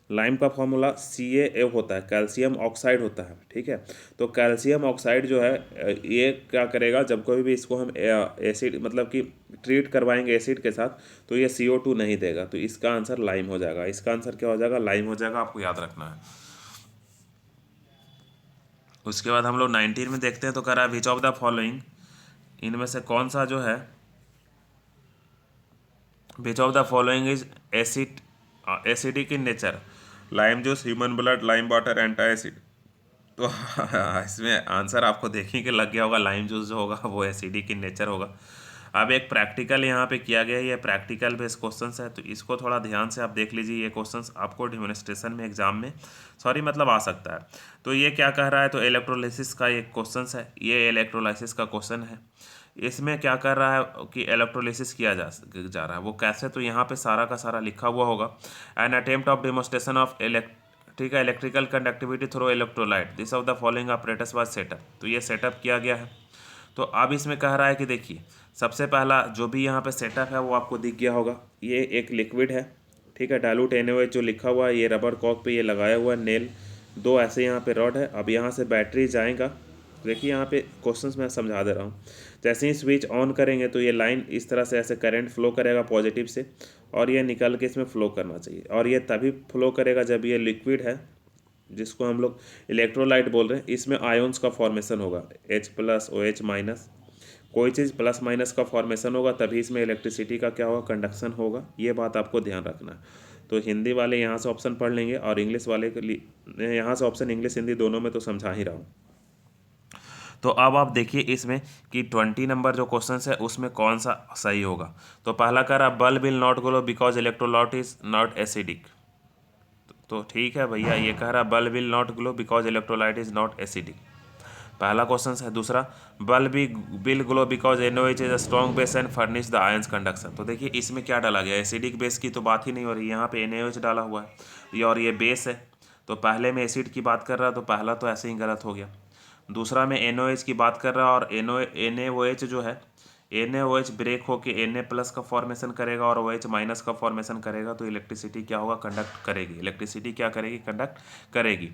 lime का फार्मूला CaO होता है, कैल्शियम ऑक्साइड होता है। ठीक है, तो कैल्शियम ऑक्साइड जो है ये क्या करेगा, जब कभी भी इसको हम एसिड मतलब कि ट्रीट करवाएंगे एसिड के साथ तो ये CO2 नहीं देगा। तो इसका आंसर लाइम हो जाएगा। इसका आंसर क्या हो जाएगा, लाइम हो जाएगा, आपको याद रखना है। उसके बाद हम लोग 19 में देखते हैं। तो कह रहा है विच ऑफ द फॉलोइंग, इनमें से कौन सा जो है, which of the following is acidic in nature, lime juice, human blood, lime water, antacid. तो इसमें आंसर आपको देखने के लग गया होगा, लाइम जूस जो होगा वो एसिडिक इन नेचर होगा। अब एक प्रैक्टिकल यहाँ पे किया गया है, ये प्रैक्टिकल बेस्ड क्वेश्चंस है, तो इसको थोड़ा ध्यान से आप देख लीजिए। ये क्वेश्चंस आपको डेमोन्स्ट्रेशन में एग्जाम में मतलब आ सकता है। तो ये क्या कह रहा है, तो इलेक्ट्रोलिसिस का एक क्वेश्चंस है, ये इलेक्ट्रोलाइसिस का क्वेश्चन है। इसमें क्या कर रहा है कि इलेक्ट्रोलिसिस किया जा रहा है, वो कैसे, तो यहाँ पे सारा का सारा लिखा हुआ होगा। An attempt of demonstration of ठीक है, electrical conductivity through electrolyte, this of the following operators was setup. तो ये सेटअप किया गया है। तो अब इसमें कह रहा है कि देखिए सबसे पहला जो भी यहाँ पे सेटअप है वो आपको दिख गया होगा। ये एक लिक्विड है, ठीक है, डाइल्यूट NaOH जो लिखा हुआ है, ये रबर कॉक पे ये लगाया हुआ है नेल, दो ऐसे यहाँ पे रॉड है। अब यहाँ से बैटरी जाएगा, देखिए यहाँ पे क्वेश्चंस मैं समझा दे रहा हूँ। जैसे ही स्विच ऑन करेंगे तो ये लाइन इस तरह से ऐसे करंट फ्लो करेगा पॉजिटिव से, और ये निकल के इसमें फ्लो करना चाहिए। और ये तभी फ्लो करेगा जब ये लिक्विड है जिसको हम लोग इलेक्ट्रोलाइट बोल रहे हैं, इसमें आयोन्स का फॉर्मेशन होगा, H+ OH-। कोई चीज़ प्लस माइनस का फॉर्मेशन होगा तभी इसमें इलेक्ट्रिसिटी का क्या होगा, कंडक्शन होगा। ये बात आपको ध्यान रखना है। तो हिंदी वाले यहाँ से ऑप्शन पढ़ लेंगे और इंग्लिश वाले के लिए यहाँ से ऑप्शन इंग्लिश हिंदी दोनों में तो समझा ही रहा हूँ। तो अब आप देखिए इसमें कि 20 नंबर जो क्वेश्चन है उसमें कौन सा सही होगा। तो पहला कह रहा bulb will not glow because electrolyte is not acidic. तो ठीक है भैया, ये कह रहा bulb will not glow because electrolyte is not acidic, पहला क्वेश्चन है। दूसरा, bulb will glow because NaOH is a strong base and furnish the ions conduction. तो देखिए इसमें क्या डाला गया, एसिडिक बेस की तो बात ही नहीं हो रही, यहाँ पे NaOH डाला हुआ है और ये बेस है। तो पहले में एसिड की बात कर रहा है तो पहला तो ऐसे ही गलत हो गया। दूसरा में NaOH की बात कर रहा है और NaOH जो है, NaOH ब्रेक होके Na+ का फॉर्मेशन करेगा और OH- का फॉर्मेशन करेगा। तो इलेक्ट्रिसिटी क्या होगा, कंडक्ट करेगी। इलेक्ट्रिसिटी क्या करेगी, कंडक्ट करेगी।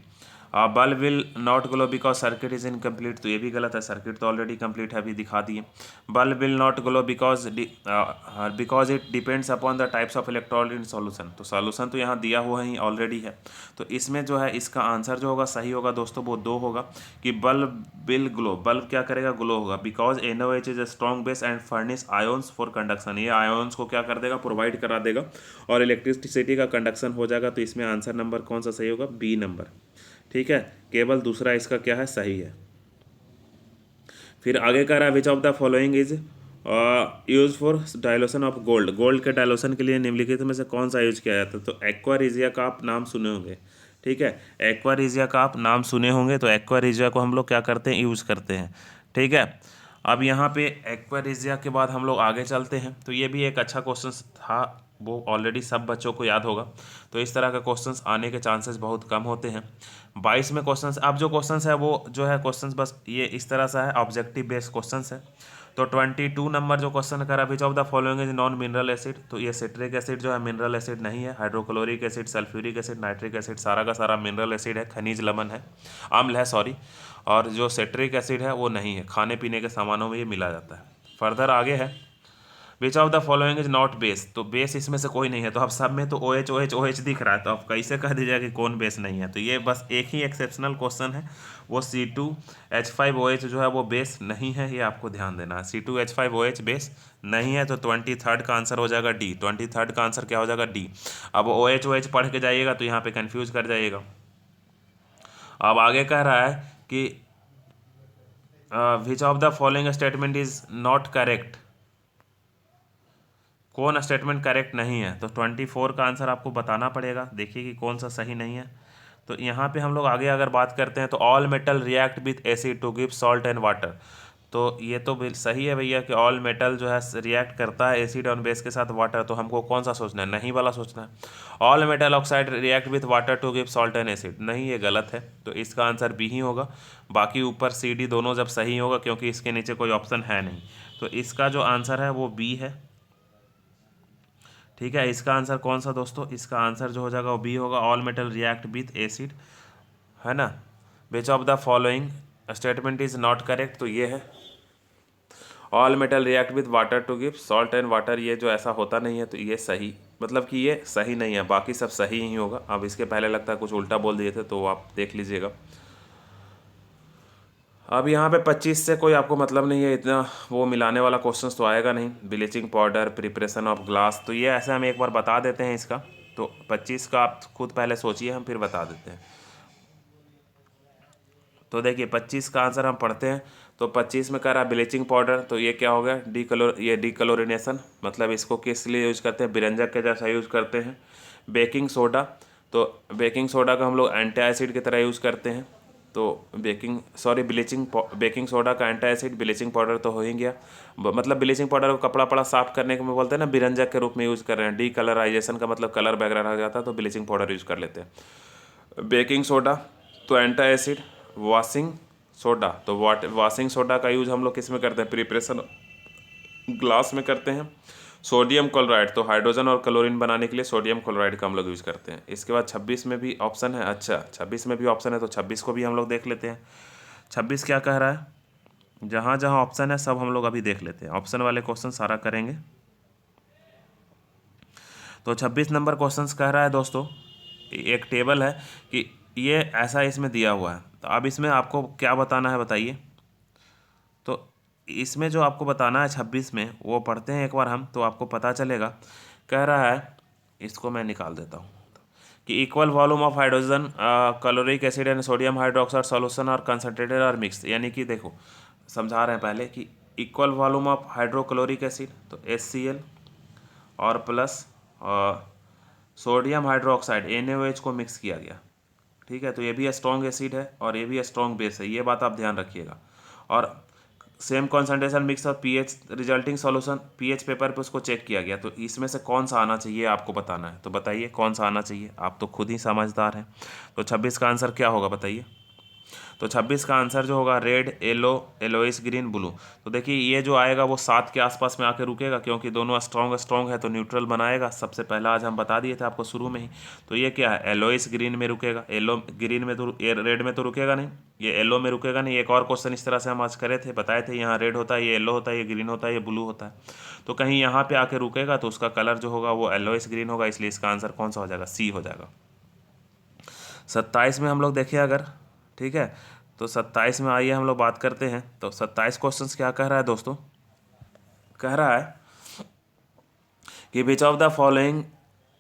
Bulb will not glow because circuit is incomplete. तो ये भी गलत है, सर्किट तो ऑलरेडी कंप्लीट है, अभी दिखा दिए। Bulb will not glow because it depends upon the types of electron in solution. तो सॉल्यूशन तो यहाँ दिया हुआ ही ऑलरेडी है। तो इसमें जो है इसका आंसर जो होगा सही होगा दोस्तों वो 2 होगा कि बल्ब विल ग्लो, बल्ब क्या करेगा, ग्लो होगा, because NaOH is a strong base and furnish ions for conduction. ये आयोन्स को क्या कर देगा, प्रोवाइड करा देगा और इलेक्ट्रिसिटी का कंडक्शन हो जाएगा। तो इसमें आंसर नंबर कौन सा सही होगा, B नंबर। ठीक है, केवल दूसरा इसका क्या है, सही है। फिर आगे कह रहा है which of the following is use for dilution of gold, gold के डायलोशन के लिए निम्नलिखित में से कौन सा यूज किया जाता है। तो एक्वा रिजिया का आप नाम सुने होंगे, ठीक है, एक्वा रिजिया का आप नाम सुने होंगे। तो एक्वा रिजिया को हम लोग क्या करते हैं, यूज़ करते हैं, ठीक है। अब यहाँ पे एक्वा रिजिया के बाद हम लोग आगे चलते हैं। तो ये भी एक अच्छा क्वेश्चन था, वो ऑलरेडी सब बच्चों को याद होगा। तो इस तरह के क्वेश्चंस आने के चांसेस बहुत कम होते हैं। 22 में क्वेश्चंस, अब जो क्वेश्चंस है वो जो है क्वेश्चंस बस ये इस तरह सा है, ऑब्जेक्टिव बेस्ड क्वेश्चंस है। तो 22 नंबर जो क्वेश्चन करा विच of the following is non mineral acid, तो ये सिट्रिक एसिड जो है मिनरल एसिड नहीं है। Hydrochloric acid, sulphuric acid, nitric acid सारा का सारा मिनरल एसिड है, खनिज लवण है, अम्ल है सॉरी। और जो सिट्रिक एसिड है वो नहीं है, खाने पीने के सामानों में ये मिला जाता है। फर्दर आगे है which of the following is not base, तो बेस इसमें से कोई नहीं है। तो अब सब में तो ओ एच दिख रहा है, तो अब कैसे कह दीजिएगा कि कौन बेस नहीं है। तो ये बस एक ही एक्सेप्शनल क्वेश्चन है, वो C2H5OH जो है वो बेस नहीं है, ये आपको ध्यान देना है। C2H5OH बेस नहीं है, तो 23rd का आंसर हो जाएगा डी। 23rd का आंसर क्या हो जाएगा, डी। अब OH पढ़ के जाइएगा तो यहाँ पे कन्फ्यूज कर जाइएगा। अब आगे कह रहा है कि which of the following statement is not correct, कौन स्टेटमेंट करेक्ट नहीं है। तो 24 का आंसर आपको बताना पड़ेगा, देखिए कि कौन सा सही नहीं है। तो यहाँ पे हम लोग आगे अगर बात करते हैं तो all metal react with acid to give salt and water, तो ये तो सही है भैया कि ऑल मेटल जो है रिएक्ट करता है एसिड और बेस के साथ वाटर। तो हमको कौन सा सोचना है, नहीं वाला सोचना है। All metal oxide react with water to give salt and acid, नहीं, ये गलत है। तो इसका आंसर बी ही होगा। बाकी ऊपर सी डी दोनों जब सही होगा, क्योंकि इसके नीचे कोई ऑप्शन है नहीं। तो इसका जो आंसर है वो बी है, ठीक है। इसका आंसर कौन सा दोस्तों, इसका आंसर जो हो जाएगा वो बी होगा, all metal react with acid, है ना। Which of the following statement is not correct, तो ये है all metal react with water to give salt and water, ये जो ऐसा होता नहीं है। तो ये सही, मतलब कि ये सही नहीं है, बाकी सब सही ही होगा। अब इसके पहले लगता है कुछ उल्टा बोल दिए थे, तो आप देख लीजिएगा। अब यहाँ पे 25 से कोई आपको मतलब नहीं है, इतना वो मिलाने वाला क्वेश्चंस तो आएगा नहीं। Bleaching powder, preparation of glass, तो ये ऐसे हम एक बार बता देते हैं इसका। तो 25 का आप खुद पहले सोचिए, हम फिर बता देते हैं। तो देखिए 25 का आंसर हम पढ़ते हैं। तो 25 में कह रहा है ब्लीचिंग पाउडर, तो ये क्या हो गया, ये डीक्लोरिनेशन, मतलब इसको किस लिए यूज करते हैं, व्यंजक के जैसा यूज करते हैं। बेकिंग सोडा, तो बेकिंग सोडा का हम लोग एंटी एसिड की तरह यूज़ करते हैं। तो बेकिंग सोडा का एंटी एसिड, ब्लीचिंग पाउडर तो हो ही गया। मतलब ब्लीचिंग पाउडर को कपड़ा पड़ा साफ करने के में बोलते हैं ना, व्यंजक के रूप में यूज़ कर रहे हैं। डी कलराइजेशन का मतलब कलर वगैरह रह जाता है, तो ब्लीचिंग पाउडर यूज़ कर लेते हैं। बेकिंग सोडा तो एंटी एसिड, वॉशिंग सोडा, तो वॉशिंग सोडा का यूज़ हम लोग किस में करते हैं, प्रिपरेशन ग्लास में करते हैं। सोडियम क्लोराइड, तो हाइड्रोजन और क्लोरीन बनाने के लिए सोडियम क्लोराइड का हम लोग यूज़ करते हैं। इसके बाद 26 में भी ऑप्शन है, अच्छा 26 में भी ऑप्शन है, तो 26 को भी हम लोग देख लेते हैं। 26 क्या कह रहा है, जहाँ जहाँ ऑप्शन है सब हम लोग अभी देख लेते हैं, ऑप्शन वाले क्वेश्चन सारा करेंगे। तो 26 नंबर क्वेश्चन कह रहा है दोस्तों, एक टेबल है कि ये ऐसा इसमें दिया हुआ है, तो अब इसमें आपको क्या बताना है बताइए। तो इसमें जो आपको बताना है 26 में, वो पढ़ते हैं एक बार हम, तो आपको पता चलेगा। कह रहा है, इसको मैं निकाल देता हूँ, कि equal volume of hydrogen chloric acid and sodium hydroxide solution और कंसनट्रेटेड और मिक्स, यानी कि देखो समझा रहे हैं पहले कि equal volume of hydrochloric acid, तो HCl और प्लस सोडियम हाइड्रोक्साइड NaOH को मिक्स किया गया, ठीक है। तो ये भी स्ट्रॉन्ग एसिड है और ये भी स्ट्रॉन्ग बेस है, ये बात आप ध्यान रखिएगा। और सेम कॉन्सेंट्रेशन मिक्स और pH resulting solution, pH paper पे उसको चेक किया गया। तो इसमें से कौन सा आना चाहिए आपको बताना है, तो बताइए कौन सा आना चाहिए, आप तो खुद ही समझदार हैं। तो 26 का आंसर क्या होगा बताइए। तो 26 का आंसर जो होगा red, yellow, yellowish green, blue. तो देखिए ये जो आएगा वो 7 के आसपास में आके रुकेगा, क्योंकि दोनों स्ट्रॉन्ग है, तो न्यूट्रल बनाएगा। सबसे पहला आज हम बता दिए थे आपको शुरू में ही। तो ये क्या है, येलोइश ग्रीन में रुकेगा। येलो ग्रीन में तो रेड में तो रुकेगा नहीं, ये येलो में रुकेगा नहीं। एक और क्वेश्चन इस तरह से हम आज करे थे, बताए थे, यहाँ रेड होता है, ये येलो होता है, ये ग्रीन होता है, ये ब्लू होता है। तो कहीं यहाँ पे आके रुकेगा, तो उसका कलर जो होगा वो येलोइश ग्रीन होगा, इसलिए इसका आंसर कौन सा हो जाएगा, सी हो जाएगा। 27 में हम लोग देखिए अगर, ठीक है, तो 27 में आइए हम लोग बात करते हैं। तो 27 क्वेश्चंस क्या कह रहा है दोस्तों, कह रहा है कि which of the following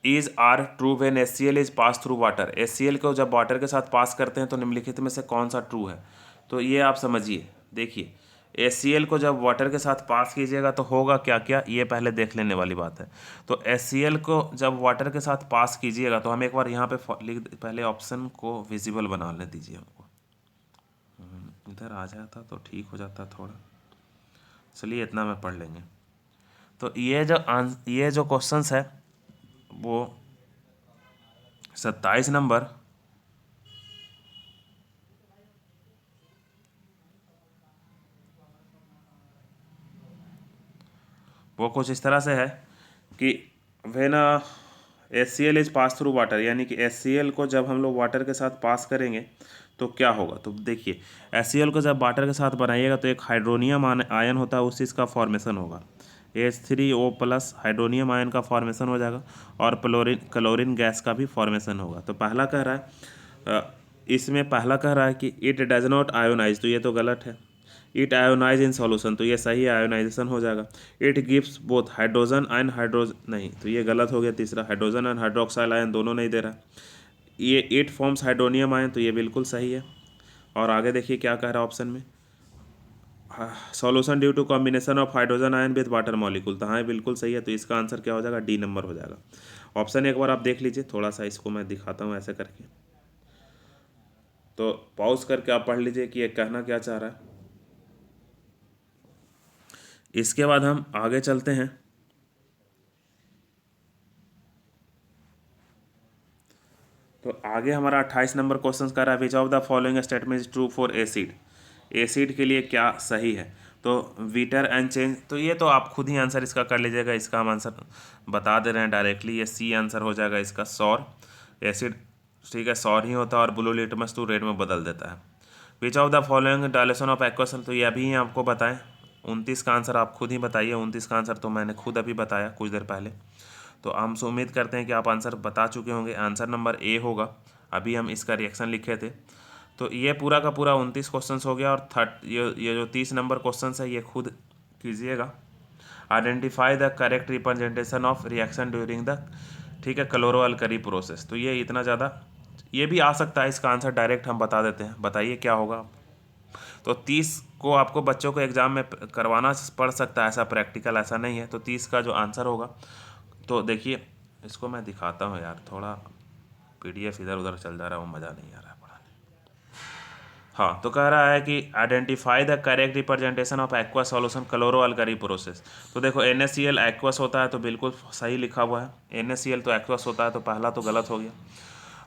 is are true when HCl is pass through water. HCl को जब वाटर के साथ पास करते हैं तो निम्नलिखित में से कौन सा ट्रू है। तो ये आप समझिए, देखिए HCl को जब वाटर के साथ पास कीजिएगा तो होगा क्या क्या, ये पहले देख लेने वाली बात है। तो HCl को जब वाटर के साथ पास कीजिएगा तो हम एक बार यहाँ पे लिख, पहले ऑप्शन को विजिबल बनाने दीजिए हमको। इधर आ जाता तो ठीक हो जाता थोड़ा, चलिए इतना में पढ़ लेंगे। तो ये जो क्वेश्चंस है वो 27 नंबर वो कुछ इस तरह से है कि when HCl is pass through water, यानी कि HCl को जब हम लोग वाटर के साथ पास करेंगे तो क्या होगा। तो देखिए HCl को जब वाटर के साथ बनाइएगा तो एक हाइड्रोनियम आयन होता है, उस चीज़ का फॉर्मेशन होगा। H3O+ हाइड्रोनियम आयन का फॉर्मेशन हो जाएगा और क्लोरीन गैस का भी फॉर्मेशन होगा। तो पहला कह रहा है इसमें पहला कह रहा है कि इट डज नॉट आयोनाइज, तो ये तो गलत है। इट आयोनाइज इन सॉल्यूशन, तो ये सही है, आयोनाइजेशन हो जाएगा। It gives both hydrogen and hydrogen, नहीं तो ये गलत हो गया। तीसरा हाइड्रोजन एंड हाइड्रोक्साइल आयन दोनों नहीं दे रहा। ये इट फॉर्म्स हाइड्रोनियम आयन, तो ये बिल्कुल सही है। और आगे देखिए क्या कह रहा है ऑप्शन में, solution due to combination of hydrogen ion with water molecule, तो हाँ बिल्कुल सही है। तो इसका आंसर क्या हो जाएगा, डी नंबर हो जाएगा। ऑप्शन एक बार आप देख लीजिए, थोड़ा सा इसको मैं दिखाता हूँ ऐसे करके, तो पॉज करके आप पढ़ लीजिए कि ये कहना क्या चाह रहा है। इसके बाद हम आगे चलते हैं। तो आगे हमारा 28 नंबर क्वेश्चन कर रहा है, which of the following statement is true for acid. Acid के लिए क्या सही है। तो वीटर एंड चेंज, तो ये तो आप खुद ही आंसर इसका कर लीजिएगा, इसका हम आंसर बता दे रहे हैं डायरेक्टली। ये सी आंसर हो जाएगा इसका, सौर। एसिड ठीक है सौर ही होता है और ब्लू लिटमस टू रेड में बदल देता है। Which of the following dilation of aqua, तो ये अभी ही आपको बताएं। 29 का आंसर आप खुद ही बताइए। 29 का आंसर तो मैंने खुद अभी बताया कुछ देर पहले। तो हम उम्मीद करते हैं कि आप आंसर बता चुके होंगे। आंसर नंबर ए होगा, अभी हम इसका रिएक्शन लिखे थे। तो ये पूरा का पूरा 29 क्वेश्चन हो गया। और ये जो 30 नंबर क्वेश्चन है ये खुद कीजिएगा। Identify the correct representation of reaction during the, ठीक है, क्लोरो अल्कली प्रोसेस। तो ये इतना ज़्यादा, ये भी आ सकता है, इसका आंसर डायरेक्ट हम बता देते हैं। बताइए क्या होगा। तो 30 को आपको बच्चों को एग्ज़ाम में करवाना पड़ सकता है, ऐसा प्रैक्टिकल ऐसा नहीं है। तो 30 का जो आंसर होगा, तो देखिए इसको मैं दिखाता हूँ यार, थोड़ा PDF इधर उधर चल जा रहा है, वो मज़ा नहीं आ रहा है पढ़ाने। हाँ, तो कह रहा है कि identify the correct representation of aqua solution chloro alkali process. तो देखो NaCl एक्वस होता है, तो बिल्कुल सही लिखा हुआ है। NaCl तो एक्वस होता है, तो पहला तो गलत हो गया।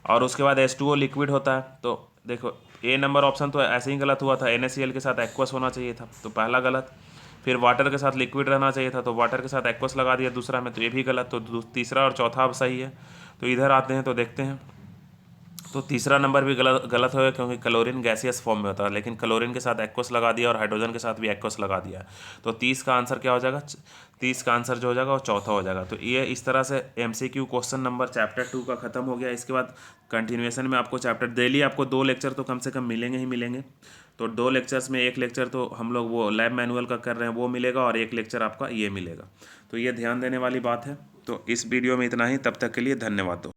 और उसके बाद H2O लिक्विड होता है, तो देखो ए नंबर ऑप्शन तो ऐसे ही गलत हुआ था। NaCl के साथ एक्वस होना चाहिए था, तो पहला गलत। फिर वाटर के साथ लिक्विड रहना चाहिए था, तो वाटर के साथ एक्वस लगा दिया दूसरा में, तो ये भी गलत। तो तीसरा और चौथा अब सही है। तो इधर आते हैं तो देखते हैं। तो तीसरा नंबर भी गलत हो गया, क्योंकि क्लोरीन गैसियस फॉर्म में होता है, लेकिन क्लोरीन के साथ एक्वस लगा दिया और हाइड्रोजन के साथ भी एक्वस लगा दिया। तो 30 का आंसर क्या हो जाएगा, 30 का आंसर जो हो जाएगा वो चौथा हो जाएगा। तो ये इस तरह से MCQ क्वेश्चन नंबर चैप्टर 2 का ख़त्म हो गया। इसके बाद कंटिन्यूएशन में आपको चैप्टर डेली आपको 2 लेक्चर तो कम से कम मिलेंगे ही मिलेंगे। तो 2 लेक्चर्स में एक लेक्चर तो हम लोग वो लैब मैनुअल का कर रहे हैं वो मिलेगा, और एक लेक्चर आपका ये मिलेगा। तो ये ध्यान देने वाली बात है। तो इस वीडियो में इतना ही, तब तक के लिए धन्यवाद।